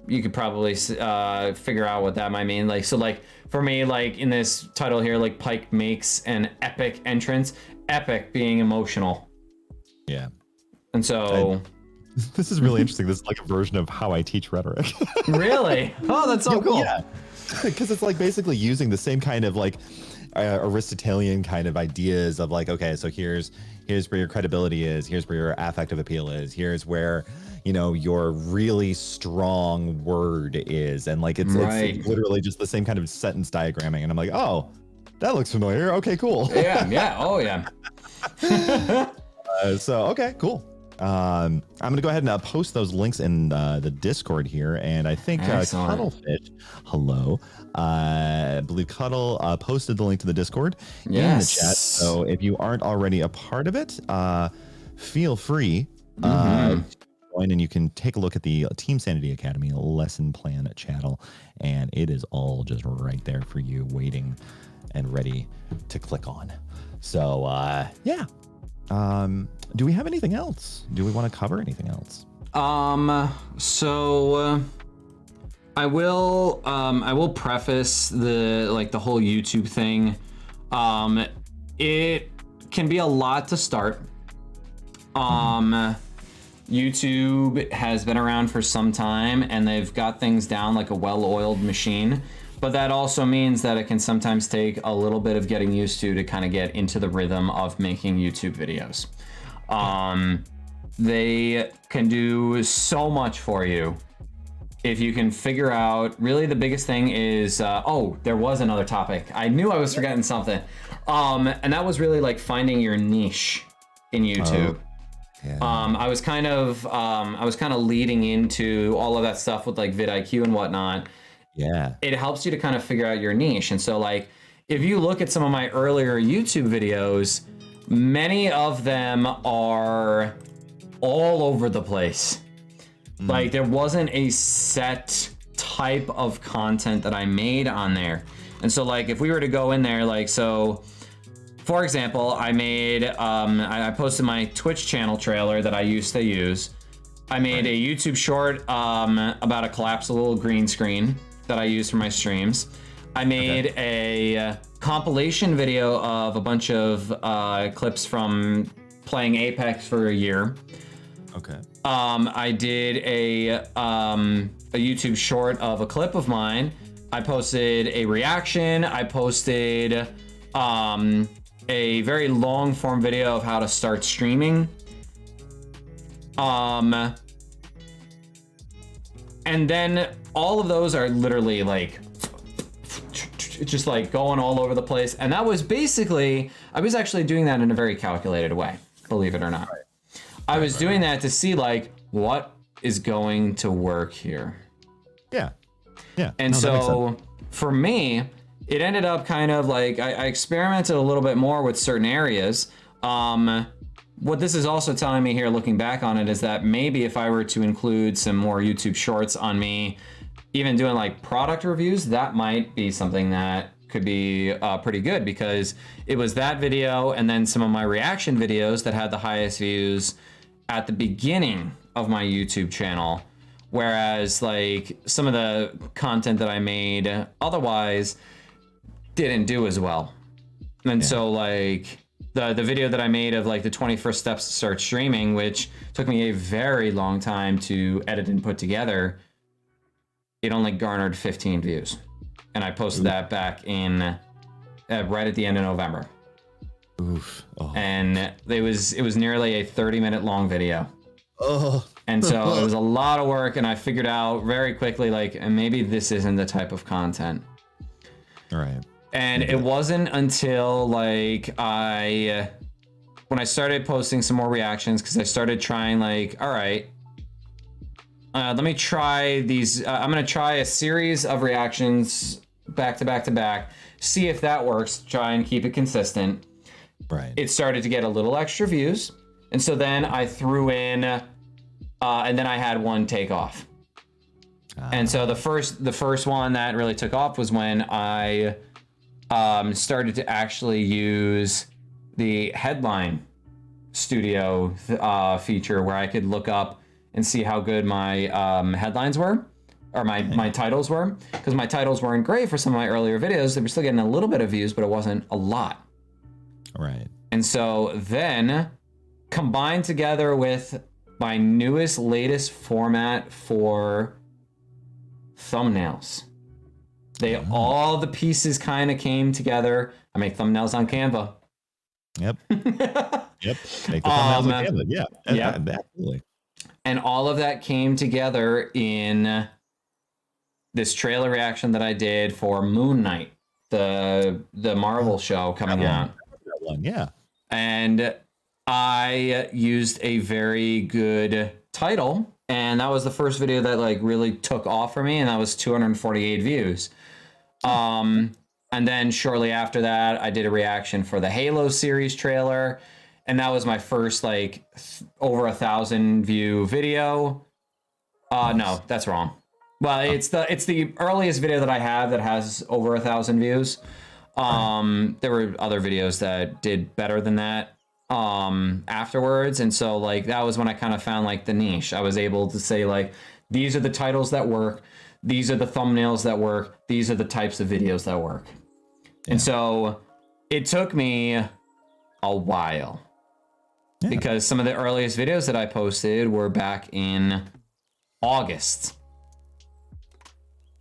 you could probably figure out what that might mean. Like, so like for me, like in this title here, like Pike makes an epic entrance, epic being emotional. Yeah. And so this is really interesting. This is like a version of how I teach rhetoric. Really? Oh, that's so cool. Yeah, because it's like basically using the same kind of like Aristotelian kind of ideas of like, okay, so here's where your credibility is, here's where your affective appeal is, here's where your really strong word is, and like it's literally just the same kind of sentence diagramming, and I'm like, oh, that looks familiar. Okay, cool. Yeah. Oh yeah. So okay, cool. I'm gonna go ahead and post those links in the Discord here, and I think Cuddlefish, hello, I believe Cuddle posted the link to the Discord in the chat. So if you aren't already a part of it, feel free to join, and you can take a look at the Team Sanity Academy lesson plan channel, and it is all just right there for you, waiting and ready to click on. So yeah. Do we have anything else? Do we want to cover anything else? So I will preface the whole YouTube thing. It can be a lot to start. YouTube has been around for some time, and they've got things down like a well-oiled machine. But that also means that it can sometimes take a little bit of getting used to kind of get into the rhythm of making YouTube videos. They can do so much for you if you can figure out. Really, the biggest thing is there was another topic. I knew I was forgetting something. And that was really like finding your niche in YouTube. I was kind of leading into all of that stuff with like vidIQ and whatnot. Yeah. It helps you to kind of figure out your niche. And so like, if you look at some of my earlier YouTube videos, many of them are all over the place. Like there wasn't a set type of content that I made on there. And so like, if we were to go in there, like, so for example, I made, I posted my Twitch channel trailer that I used to use. I made a YouTube short about a collapsible green screen that I use for my streams. I made a compilation video of a bunch of clips from playing Apex for a year. Okay. I did a YouTube short of a clip of mine. I posted a reaction. I posted a very long form video of how to start streaming. And then all of those are literally like just like going all over the place. And that was basically, I was actually doing that in a very calculated way, believe it or not. I was doing that to see like what is going to work here. Yeah. And so for me, it ended up kind of like I experimented a little bit more with certain areas. What this is also telling me here, looking back on it, is that maybe if I were to include some more YouTube shorts on me, even doing like product reviews, that might be something that could be pretty good, because it was that video and then some of my reaction videos that had the highest views at the beginning of my YouTube channel. Whereas like some of the content that I made otherwise didn't do as well. And so like the video that I made of like the 21st steps to start streaming, which took me a very long time to edit and put together, it only garnered 15 views. And I posted that back in right at the end of November. Oof. Oh. And it was nearly a 30-minute long video. Oh. And so it was a lot of work, and I figured out very quickly, like, maybe this isn't the type of content. All right. And it wasn't until like when I started posting some more reactions, because I started trying like, all right, let me try these. I'm going to try a series of reactions back to back to back, see if that works, try and keep it consistent. Right. It started to get a little extra views. And so then I threw in, and then I had one take off. And so the first one that really took off was when I started to actually use the headline studio feature, where I could look up and see how good my headlines were, or my titles were, because my titles weren't great for some of my earlier videos. They were still getting a little bit of views, but it wasn't a lot. Right. And so then, combined together with my latest format for thumbnails, all the pieces kind of came together. I make thumbnails on Canva. Yep. Yep. Make the thumbnails on Canva. Yeah. Absolutely. And all of that came together in this trailer reaction that I did for Moon Knight, the Marvel show coming out. That one, yeah. And I used a very good title, and that was the first video that like really took off for me, and that was 248 views. And then shortly after that, I did a reaction for the Halo series trailer, and that was my first like over 1,000 view video. No, that's wrong. Well, it's the earliest video that I have that has over 1,000 views. There were other videos that did better than that afterwards, and so like that was when I kind of found like the niche. I was able to say like, these are the titles that work, these are the thumbnails that work, these are the types of videos that work. And so it took me a while, because some of the earliest videos that I posted were back in August.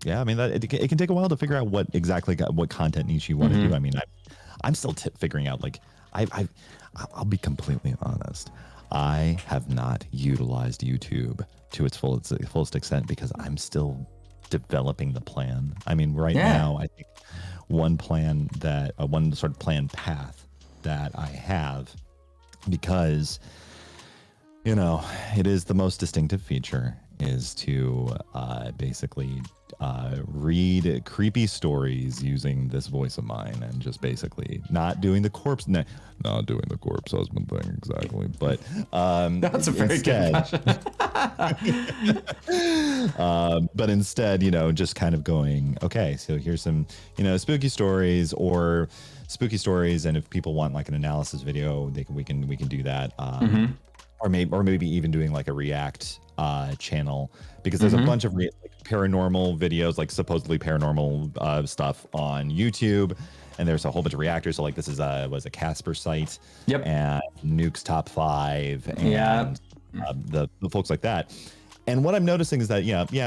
Yeah, I mean, it can take a while to figure out what content niche you want to do. I mean, I'm still figuring out, like, I'll be completely honest. I have not utilized YouTube to its fullest extent, because I'm still developing the plan. I mean, right now, I think one sort of plan path that I have, because, you know, it is the most distinctive feature, is to basically read creepy stories using this voice of mine, and just basically not doing the corpse husband thing exactly, but that's a very good question. But instead, you know, just kind of going, okay, so here's some, you know, spooky stories, and if people want like an analysis video, we can do that. Or maybe even doing like a react channel, because there's a bunch of paranormal videos, like supposedly paranormal stuff on YouTube, and there's a whole bunch of reactors. So like this is was a Casper site, and Nuke's Top 5, and the folks like that. And what I'm noticing is that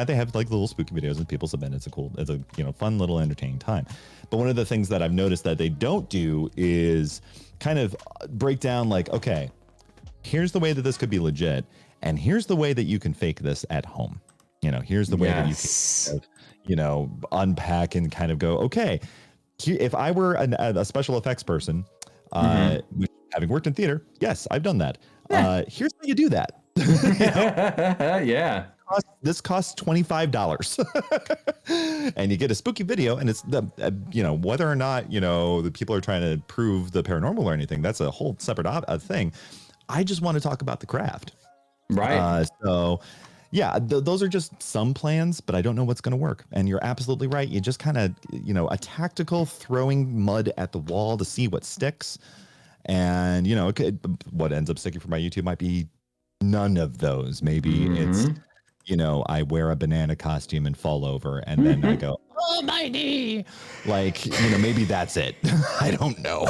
they have like little spooky videos and people submit. It's a you know, fun little entertaining time. But one of the things that I've noticed that they don't do is kind of break down like, okay, here's the way that this could be legit, and here's the way that you can fake this at home. You know, here's the way that you can, you know, unpack and kind of go, okay, if I were a special effects person, having worked in theater, yes, I've done that. Here's how you do that. Yeah. This costs $25 and you get a spooky video, and it's the you know, whether or not, you know, the people are trying to prove the paranormal or anything, that's a whole separate thing. I just want to talk about the craft. Right. So, yeah, those are just some plans, but I don't know what's going to work. And you're absolutely right. You just kind of, a tactical throwing mud at the wall to see what sticks. And, what ends up sticking for my YouTube might be none of those. Maybe it's, I wear a banana costume and fall over and then I go, oh, my knee. Like, maybe that's it. I don't know.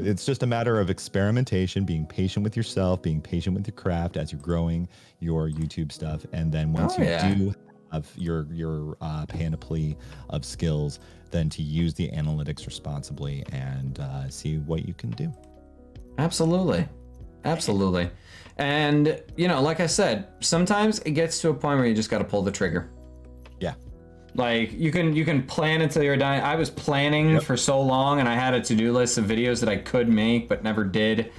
It's just a matter of experimentation, being patient with yourself, being patient with your craft as you're growing your YouTube stuff. And then once do have your panoply of skills, then to use the analytics responsibly and see what you can do. Absolutely. And, like I said, sometimes it gets to a point where you just got to pull the trigger. Yeah. Like you can plan until you're dying. I was planning for so long and I had a to-do list of videos that I could make, but never did.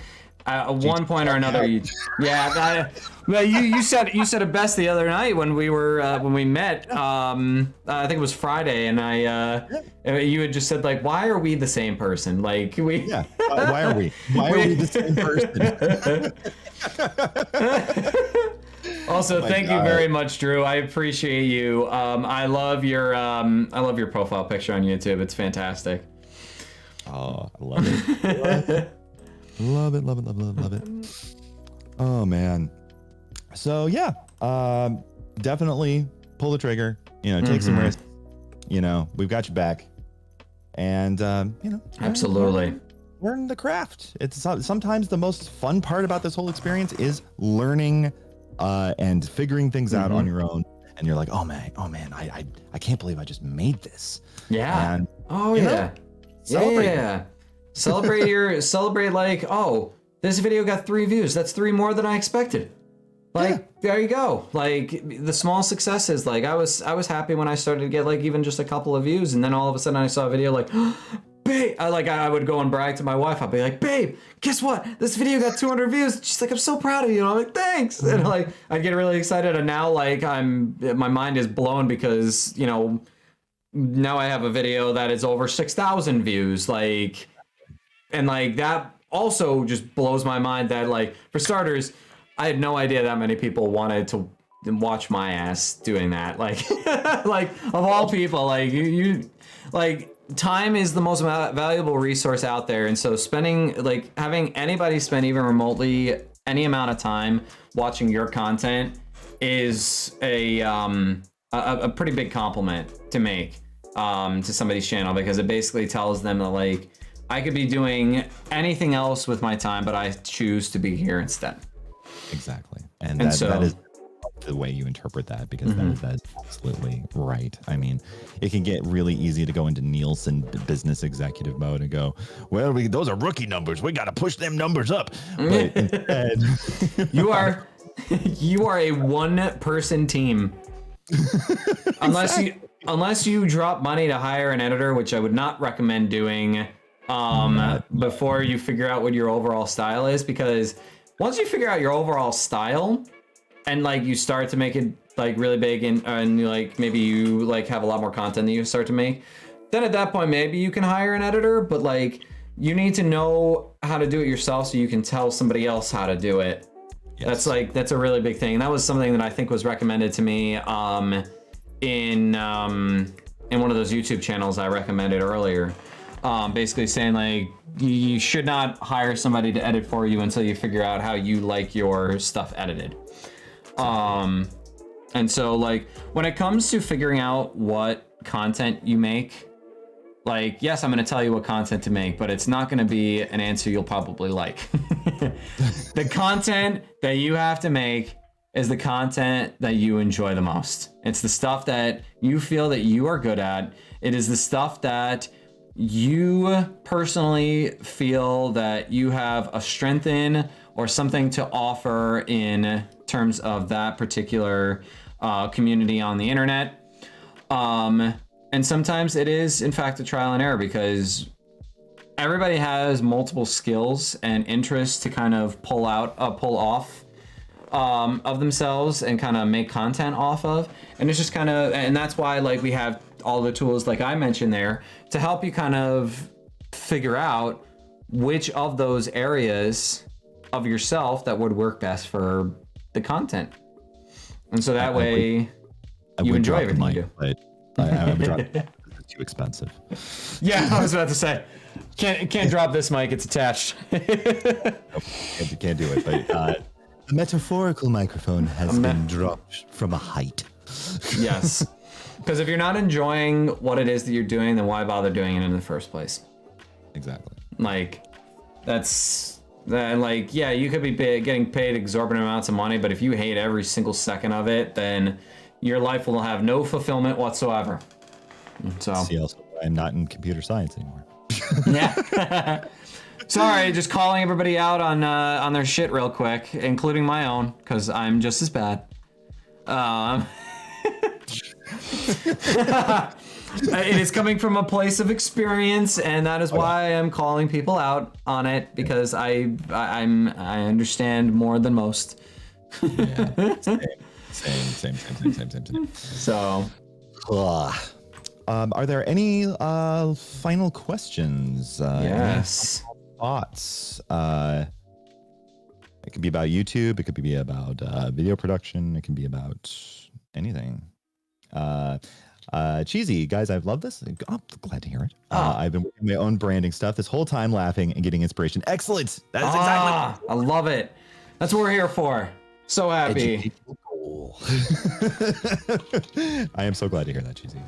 At one point or another, you said it best the other night when we met. I think it was Friday, and you had just said like, "Why are we the same person?" Like we. Yeah. Why are we? Why are we the same person? Also, thank you very much, Drew. I appreciate you. I love your profile picture on YouTube. It's fantastic. Oh, I love it. Love it. Oh man. So yeah, definitely pull the trigger, take some risks, we've got your back, and absolutely learn the craft. It's sometimes the most fun part about this whole experience is learning and figuring things out on your own, and you're like, oh man, I can't believe I just made this. Yeah. And, celebrate like, oh, this video got 3 views. That's 3 more than I expected. Like, there you go. Like the small successes. Like I was happy when I started to get like even just a couple of views, and then all of a sudden I saw a video like, babe, I would go and brag to my wife. I'd be like, babe, guess what? This video got 200 views. She's like, I'm so proud of you. And I'm like, thanks. And like I'd get really excited, and now like my mind is blown because now I have a video that is over 6,000 views. Like, and like that also just blows my mind that like, for starters, I had no idea that many people wanted to watch my ass doing that. Like, like of all people, like you like time is the most valuable resource out there. And so having anybody spend even remotely any amount of time watching your content is a pretty big compliment to make to somebody's channel, because it basically tells them that like, I could be doing anything else with my time, but I choose to be here instead. Exactly. And that is the way you interpret that, because that is absolutely right. I mean, it can get really easy to go into Nielsen business executive mode and go, well, those are rookie numbers. We got to push them numbers up. But instead, you are a one-person team. Unless you drop money to hire an editor, which I would not recommend doing before you figure out what your overall style is, because once you figure out your overall style and like you start to make it like really big and like maybe you like have a lot more content that you start to make, then at that point maybe you can hire an editor, but like you need to know how to do it yourself so you can tell somebody else how to do it. Yes. That's a really big thing. And that was something that I think was recommended to me in one of those YouTube channels I recommended earlier. Basically saying like you should not hire somebody to edit for you until you figure out how you like your stuff edited. And so like when it comes to figuring out what content you make, like, yes, I'm going to tell you what content to make, but it's not going to be an answer you'll probably like. The content that you have to make is the content that you enjoy the most. It's the stuff that you feel that you are good at. It is the stuff that you personally feel that you have a strength in or something to offer in terms of that particular community on the internet. And sometimes it is, in fact, a trial and error, because everybody has multiple skills and interests to kind of pull off of themselves and kind of make content off of. And it's just kind of, and that's why like we have all the tools like I mentioned there to help you kind of figure out which of those areas of yourself that would work best for the content. And so that way you enjoy everything you do. But I would drop it's too expensive. Yeah, I was about to say, can't drop this mic, it's attached. Nope, can't do it. But the metaphorical microphone has been dropped from a height. Yes. Because if you're not enjoying what it is that you're doing, then why bother doing it in the first place? Exactly. Like, yeah, you could be getting paid exorbitant amounts of money, but if you hate every single second of it, then your life will have no fulfillment whatsoever. So, see, also, I'm not in computer science anymore. Yeah. Sorry, just calling everybody out on their shit real quick, including my own, because I'm just as bad. It is coming from a place of experience, and that is why I'm calling people out on it, because I understand more than most. Yeah, same. So, are there any final questions? Yes. Any thoughts? It could be about YouTube. It could be about video production. It can be about anything. Cheesy guys, I've loved this. I'm glad to hear it. I've been working my own branding stuff this whole time, laughing and getting inspiration. Excellent. That is exactly. I love it. That's what we're here for. So happy. I am so glad to hear that, Cheesy.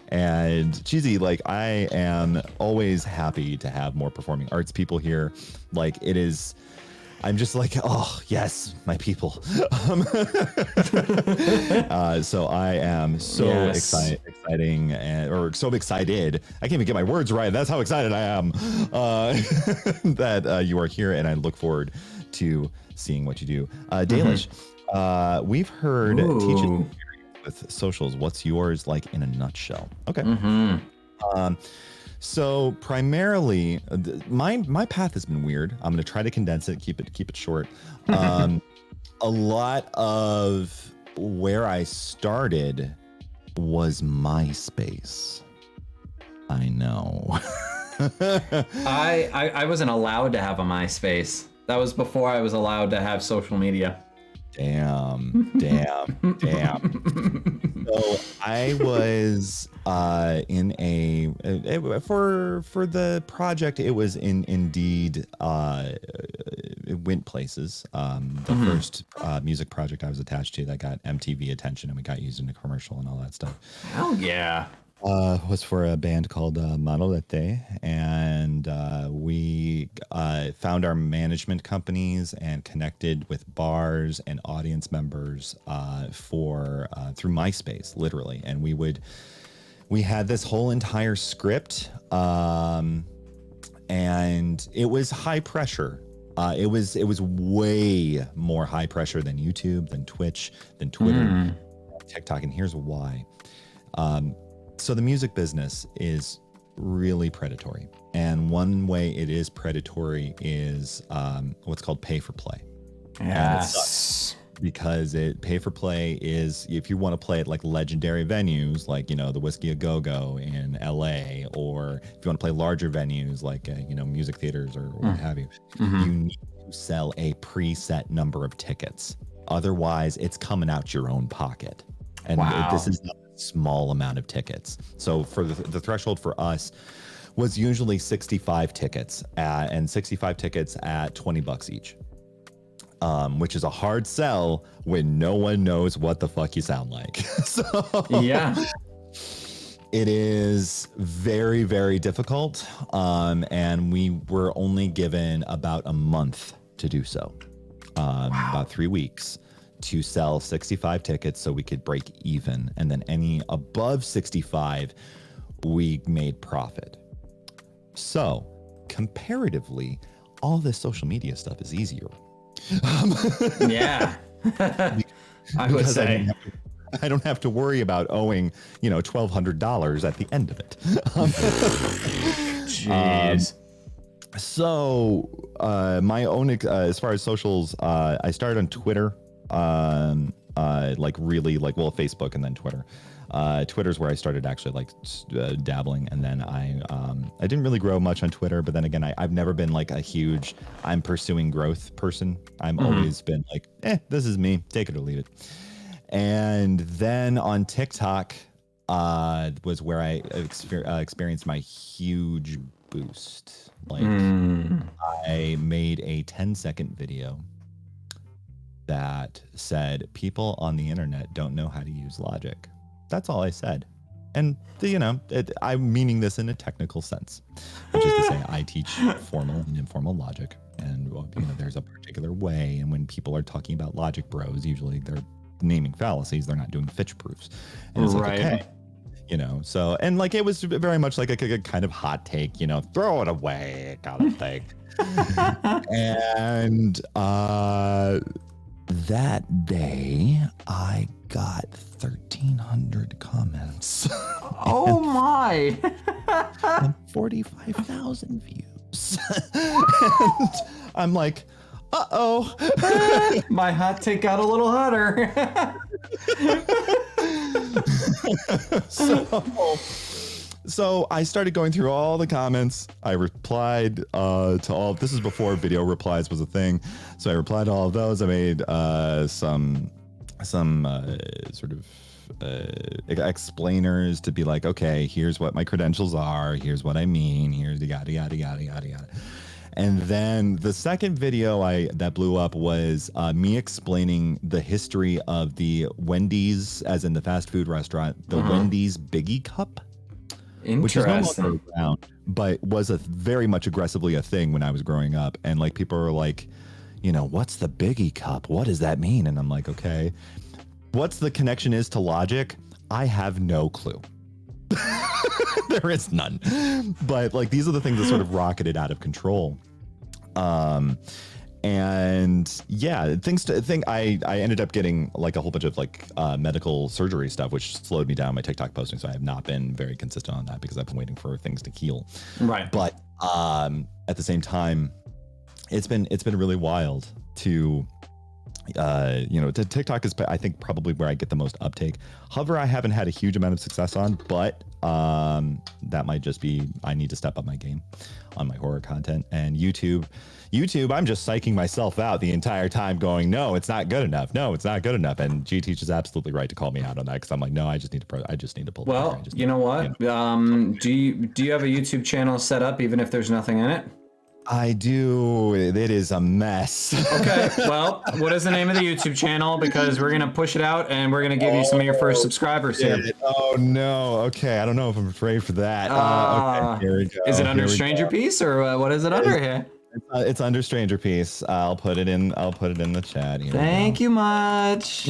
And Cheesy, like, I am always happy to have more performing arts people here. Like, it is. I'm just like, oh, yes, my people. So I am so exciting or so excited. I can't even get my words right. That's how excited I am that you are here. And I look forward to seeing what you do. Dalish, we've heard teaching with socials. What's yours like in a nutshell? Okay. So primarily, my path has been weird. I'm going to try to condense it, keep it short. A lot of where I started was MySpace. I know. I wasn't allowed to have a MySpace. That was before I was allowed to have social media. Damn. So I was in for the project. It was Indeed. It went places. The first music project I was attached to that got MTV attention and we got used in a commercial and all that stuff. Hell yeah. Was for a band called Manolete, and we found our management companies and connected with bars and audience members through MySpace, literally. And we had this whole entire script, and it was high pressure. It was way more high pressure than YouTube, than Twitch, than Twitter, TikTok, and here's why. So the music business is really predatory. And one way it is predatory is what's called pay for play. Yes. Because pay for play is, if you want to play at like legendary venues, like, the Whiskey A Go-Go in LA, or if you want to play larger venues like, music theaters or what have you, you need to sell a preset number of tickets. Otherwise, it's coming out your own pocket. And this is not small amount of tickets. So for the threshold for us was usually 65 tickets and 65 tickets at $20 each, which is a hard sell when no one knows what the fuck you sound like. So yeah, it is very, very difficult. And we were only given about a month to do so, about 3 weeks, to sell 65 tickets so we could break even. And then any above 65, we made profit. So comparatively, all this social media stuff is easier. Yeah. I would say. I don't have to worry about owing, $1,200 at the end of it. Jeez. So my own, as far as socials, I started on Twitter. like really like, well, Facebook and then Twitter. Twitter's where I started actually like dabbling, and then I didn't really grow much on Twitter, but then again, I've never been like a huge I'm pursuing growth person. I'm always been like, this is me, take it or leave it. And then on TikTok was where I experienced my huge boost. Like I made a 10-second video that said people on the internet don't know how to use logic. That's all I said. And, I'm meaning this in a technical sense, which is to say I teach formal and informal logic. And, there's a particular way. And when people are talking about logic bros, usually they're naming fallacies. They're not doing Fitch proofs. And it's like, okay. So, and like, it was very much like a kind of hot take, throw it away kind of thing. And that day I got 1,300 comments. Oh my! And 45,000 views. And I'm like, uh-oh. My hot take got a little hotter. So I started going through all the comments. I replied to all. This is before video replies was a thing. So I replied to all of those. I made some sort of explainers to be like, okay, here's what my credentials are. Here's what I mean. Here's yada yada yada yada yada. And then the second video that blew up was me explaining the history of the Wendy's, as in the fast food restaurant, the Wendy's Biggie Cup. Which is no longer around, but was very much aggressively a thing when I was growing up. And like people are like, what's the Biggie Cup? What does that mean? And I'm like, okay, what's the connection is to logic? I have no clue. There is none. But like these are the things that sort of rocketed out of control. And yeah, I ended up getting like a whole bunch of like medical surgery stuff, which slowed me down my TikTok posting. So I have not been very consistent on that because I've been waiting for things to heal. Right. But at the same time, it's been really wild to TikTok is, I think, probably where I get the most uptake. Hover, I haven't had a huge amount of success on, but that might just be, I need to step up my game on my horror content. And YouTube, I'm just psyching myself out the entire time going, no, it's not good enough. No, it's not good enough. And G Teach is absolutely right to call me out on that because I'm like, no, I just need to pull. Well, you know what? Do you have a YouTube channel set up even if there's nothing in it? I do. It is a mess. Okay. Well, what is the name of the YouTube channel? Because we're going to push it out and we're going to give you some of your first subscribers here. Oh, no. Okay. I don't know if I'm afraid for that. Okay. Here we go. Is it under Stranger Piece or what is it under here? It's under Stranger Piece. I'll put it in the chat here. Thank you much.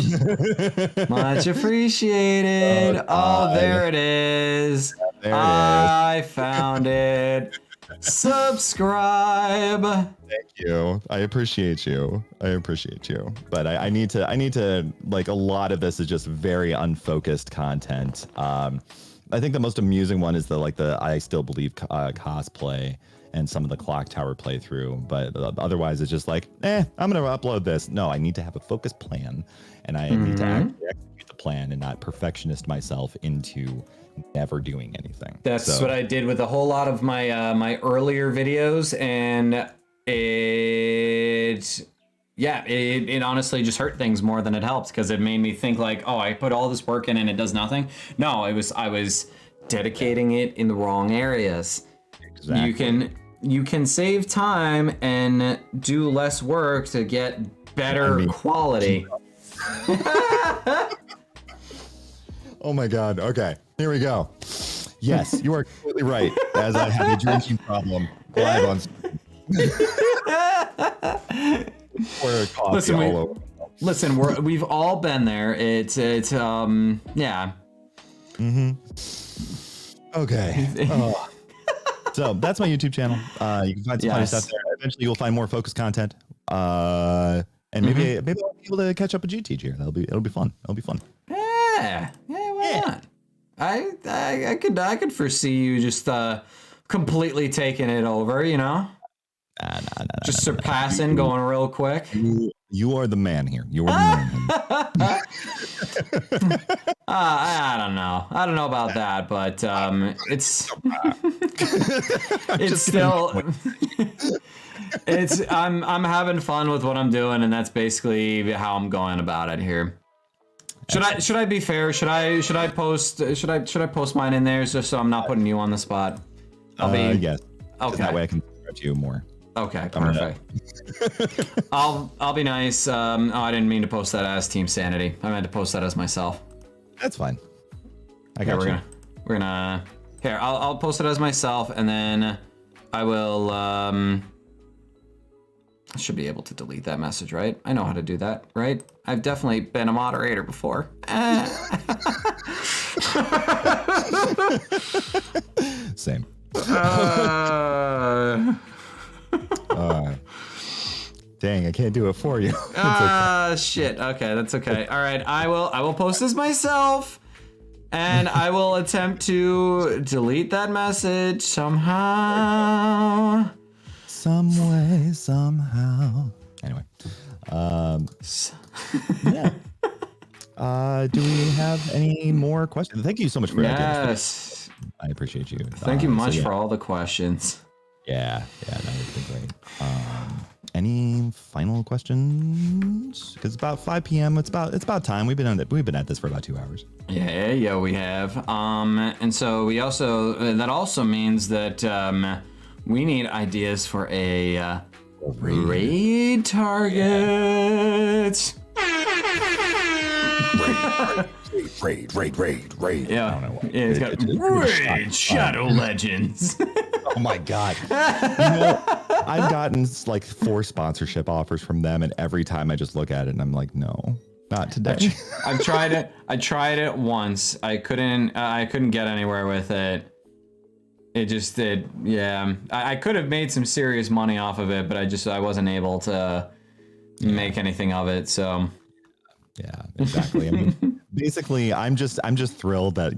Much appreciated. Oh, there it is. There it is. I found it. Subscribe. Thank you. I appreciate you. But I need to like, a lot of this is just very unfocused content. I think the most amusing one is the I Still Believe cosplay and some of the Clock Tower playthrough. But otherwise it's just like, I'm going to upload this. No, I need to have a focused plan, and I need to actually execute the plan and not perfectionist myself into never doing anything. That's what I did with a whole lot of my my earlier videos, and it honestly just hurt things more than it helped because it made me think like, oh, I put all this work in and it does nothing. No, I was dedicating it in the wrong areas. Exactly. You can save time and do less work to get better quality. Oh my God. Okay. Here we go. Yes, you are completely right. As I have a drinking problem live on screen. Listen, we've all been there. It's yeah. Mm-hmm. Okay. So that's my YouTube channel. You can find some funny stuff there. Eventually, you'll find more focused content. And maybe I'll be able to catch up with G Teach here. It'll be fun. Yeah. Why not? I could foresee you just completely taking it over, Nah, just surpassing, going real quick. You are the man here. You are the man here. I don't know. I don't know about that, but it's it's still it's I'm having fun with what I'm doing, and that's basically how I'm going about it here. Should I be fair? Should I post mine in there just so I'm not putting you on the spot? Yes. Okay. That way I can stretch you more. Okay, perfect. I'll be nice. Oh, I didn't mean to post that as Team Sanity. I meant to post that as myself. That's fine. I got you. We're gonna here. I'll post it as myself, and then I will. I should be able to delete that message, right? I know how to do that, right? I've definitely been a moderator before. Same. Dang, I can't do it for you. Okay. Shit. Okay, that's okay. All right, I will post this myself, and I will attempt to delete that message somehow. Some way, somehow. Anyway, yeah. Do we have any more questions? Thank you so much for that. Yes. I appreciate you. Thank you much for all the questions. Yeah, that has been great. Any final questions? Because it's about 5 p.m. It's about time. We've been at this for about 2 hours. Yeah, we have. And so we also that also means that we need ideas for a raid target. Raid. Yeah, I don't know. It's got Raid Shadow Legends. Oh my god! I've gotten like 4 sponsorship offers from them, and every time I just look at it and I'm like, no, not today. I've tried it. I tried it once. I couldn't get anywhere with it. It just did. Yeah, I could have made some serious money off of it, but I wasn't able to make anything of it. So. Yeah, exactly. I mean, basically, I'm just thrilled that,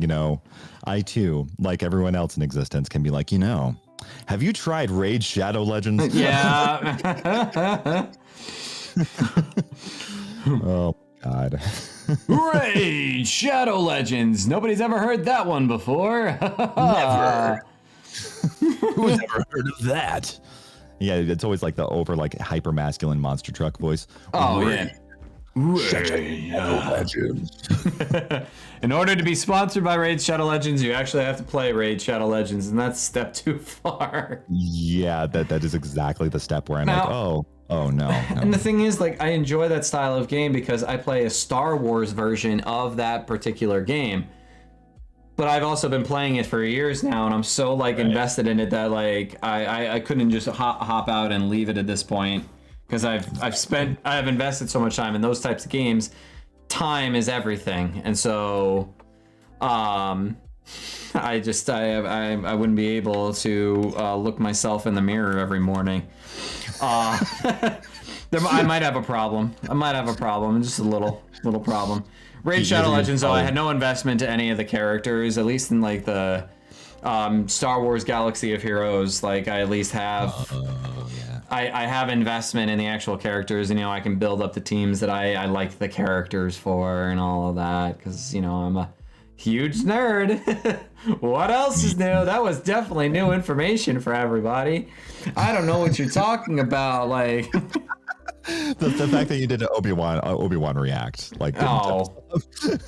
I too, like everyone else in existence, can be like, have you tried Raid Shadow Legends? Yeah. Oh, God. Raid Shadow Legends. Nobody's ever heard that one before. Never. Who's ever heard of that? Yeah, it's always like the hyper masculine monster truck voice. Oh, yeah. Shadow Legends. In order to be sponsored by Raid Shadow Legends, you actually have to play Raid Shadow Legends, and that's step too far. Yeah, that is exactly the step where I'm like, oh no. And the thing is, I enjoy that style of game because I play a Star Wars version of that particular game. But I've also been playing it for years now, and I'm so invested in it that I couldn't just hop out and leave it at this point. Because I've invested so much time in those types of games. Time is everything, and so, I wouldn't be able to look myself in the mirror every morning. I might have a problem. Just a little problem. Raid Shadow Legends, though, I had no investment to any of the characters, at least in the Star Wars Galaxy of Heroes. I at least have. I have investment in the actual characters, and I can build up the teams that I like the characters for and all of that, because I'm a huge nerd. What else is new? That was definitely new information for everybody. I don't know what you're talking about, The fact that you did an Obi-Wan react,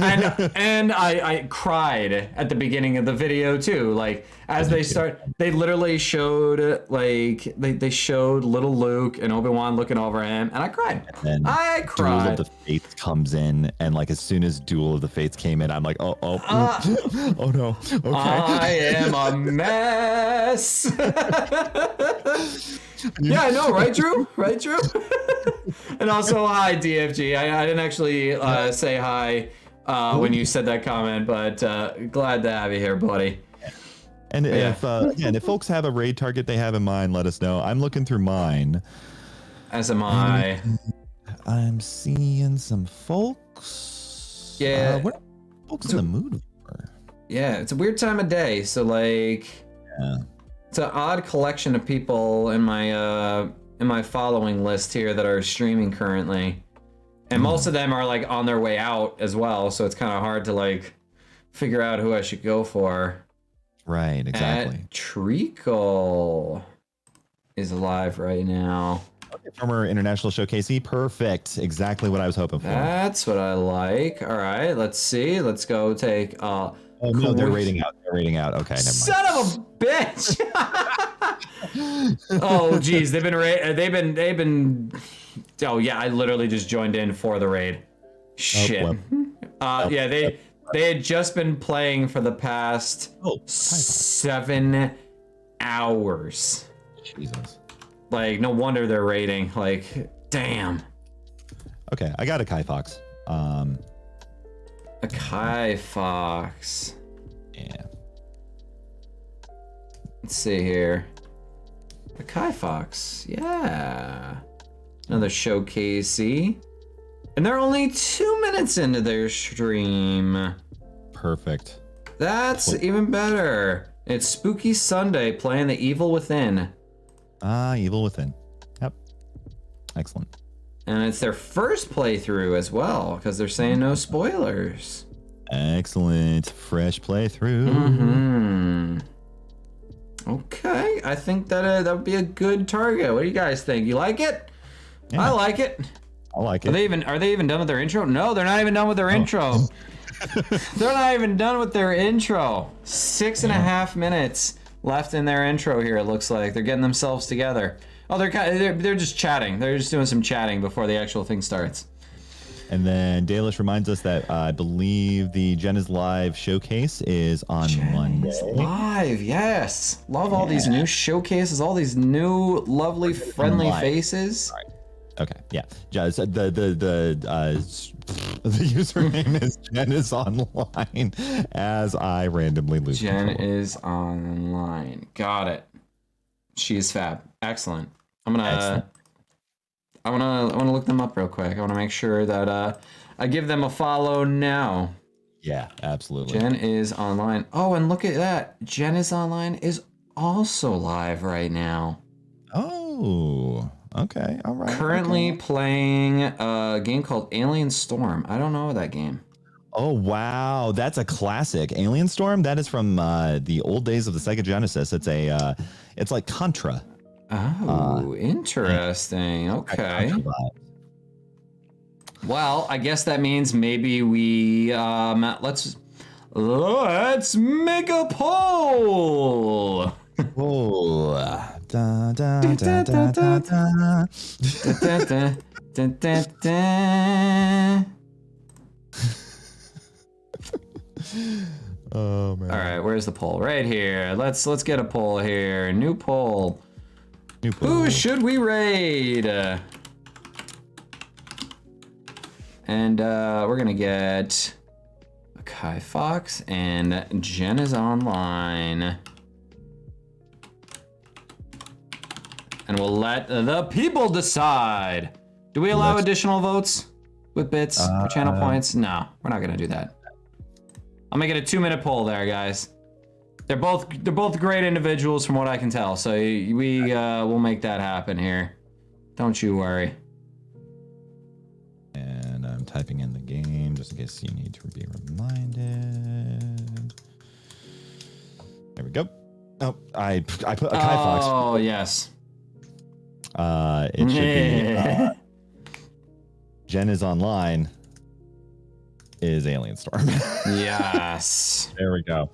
and I cried at the beginning of the video too. As they literally showed they showed little Luke and Obi-Wan looking over him, and I cried. And I cried. Duel of the Fates comes in, and as soon as Duel of the Fates came in, I'm like, oh no, okay. I am a mess. Yeah, I know, right, Drew? And also, hi, DFG. I didn't actually say hi when you said that comment, but glad to have you here, buddy. And if folks have a raid target they have in mind, let us know. I'm looking through mine. As am I. I'm seeing some folks. Yeah. What are folks in the mood for? Yeah, it's a weird time of day, so Yeah. it's an odd collection of people in my in my following list here that are streaming currently. And most of them are like on their way out as well, so it's kind of hard to like figure out who I should go for. Right, exactly. Treacle is live right now. Former international showcasee. Perfect. Exactly what I was hoping for. That's what I like. All right, let's see. Let's go take. Oh no, they're rating out. They're rating out. Okay, never mind. Son of a bitch! Oh geez, they've been. Oh yeah, I literally just joined in for the raid. Shit. Yeah, they had just been playing for the past 7 hours. Jesus. Like, no wonder they're raiding. Like, damn. Okay, I got a Kai Fox. A Kai Fox. Yeah. Let's see here. A Kai Fox. Yeah. Another showcasey. And they're only 2 minutes into their stream. Perfect. That's even better. It's Spooky Sunday playing The Evil Within. Evil Within. Yep. Excellent. And it's their first playthrough as well, because they're saying no spoilers. Excellent. Fresh playthrough. Mm-hmm. Okay, I think that would be a good target. What do you guys think? You like it? Yeah. I like it. I like it. Are they even done with their intro? No, they're not even done with their intro. They're not even done with their intro. 6.5 minutes left in their intro here. It looks like they're getting themselves together. Oh, they're just chatting. They're just doing some chatting before the actual thing starts. And then Dalish reminds us that I believe the Jen is Live showcase is on Monday. Live, yes. Love all these new showcases, all these new lovely, friendly faces. All right. Okay, yeah. The username is Jen is online as I randomly lose Jen control. is online. Got it. She is fab. Excellent. I wanna look them up real quick. I wanna make sure that I give them a follow now. Yeah, absolutely. Jen is online. Oh, and look at that. Jen is online is also live right now. Oh, okay. All right. Currently playing a game called Alien Storm. I don't know that game. Oh, wow. That's a classic. Alien Storm? That is from the old days of the Sega Genesis. It's like Contra. Oh, interesting. Okay. Well, I guess that means maybe we let's make a poll. Oh. Da, da, da, da, da, da. Oh man. All right, where's the poll? Right here. Let's get a poll here. New poll. Who should we raid? And we're gonna get a Kai Fox and Jen is online. And we'll let the people decide. Do we allow additional votes with bits or channel points? No, we're not gonna do that. I'll make it a 2-minute poll there, guys. They're both great individuals from what I can tell, so we'll make that happen here. Don't you worry. And I'm typing in the game just in case you need to be reminded. There we go. Oh, I put a Kai Fox. Oh yes. It should be Jen is online is Alien Storm. Yes. There we go.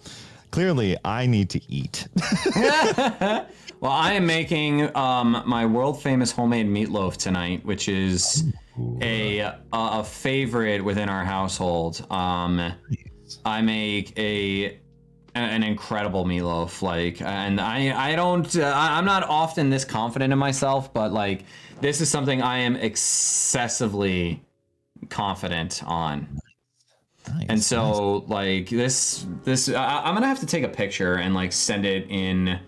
Clearly, I need to eat. Well, I am making my world famous homemade meatloaf tonight, which is a favorite within our household. I make an incredible meatloaf, like, and I'm not often this confident in myself, but like this is something I am excessively confident on. Nice, and so like this I'm gonna have to take a picture and like send it in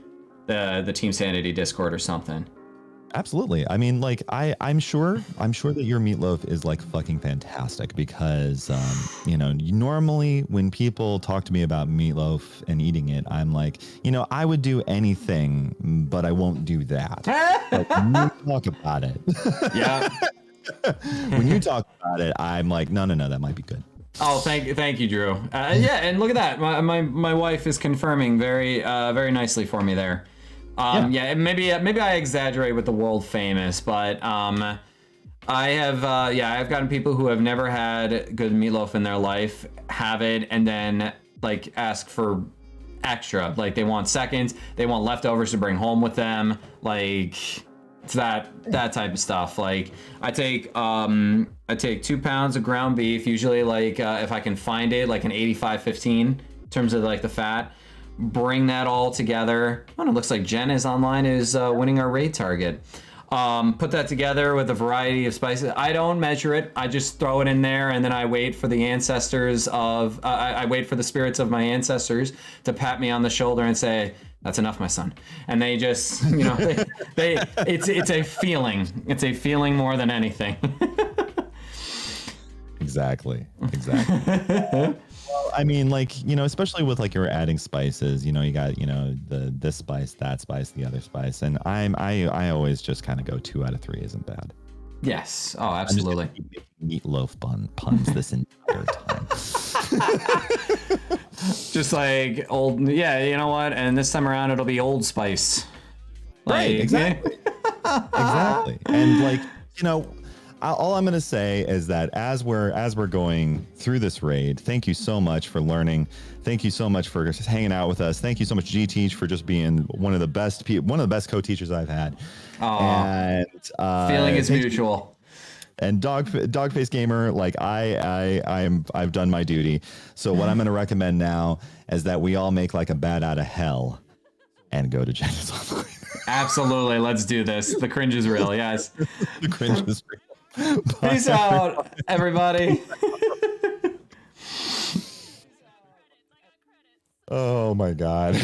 the Team Sanity Discord or something. Absolutely. I mean, like I'm sure that your meatloaf is like fucking fantastic because, you know, normally when people talk to me about meatloaf and eating it, I'm like, you know, I would do anything, but I won't do that. But when you talk about it, Yeah. when you talk about it, I'm like, no, that might be good. Oh, thank you, Drew. Yeah, and look at that. My wife is confirming very nicely for me there. Yeah, maybe I exaggerate with the world famous, but I've gotten people who have never had good meatloaf in their life have it and then like ask for extra. Like they want seconds, they want leftovers to bring home with them. Like it's that type of stuff. Like I take 2 pounds of ground beef, usually like if I can find it, like an 85-15 in terms of like the fat. Bring that all together. Oh, it looks like Jen is online, is winning our raid target. Put that together with a variety of spices. I don't measure it. I just throw it in there, and then I wait for the ancestors of. I wait for the spirits of my ancestors to pat me on the shoulder and say, "That's enough, my son." And they just, you know, it's a feeling. It's a feeling more than anything. Exactly. I mean, like, you know, especially with like you're adding spices, you know, you got, you know, this spice, that spice, the other spice, and I always just kind of go 2 out of 3 isn't bad. Yes. Oh, absolutely. I'm just gonna keep making meatloaf puns this entire time. Just like old, yeah. You know what? And this time around, it'll be Old Spice. Like, right. Exactly. Exactly. And like, you know, all I'm going to say is that as we're going through this raid, thank you so much for learning. Thank you so much for just hanging out with us. Thank you so much, G-Teach, for just being one of the best co-teachers I've had. And feeling is mutual. And Dogface Gamer, like I've done my duty. So what I'm going to recommend now is that we all make like a bat out of hell and go to Jenna's online. Absolutely, let's do this. The cringe is real. Yes. The cringe is real. Peace out, everybody. Oh my God.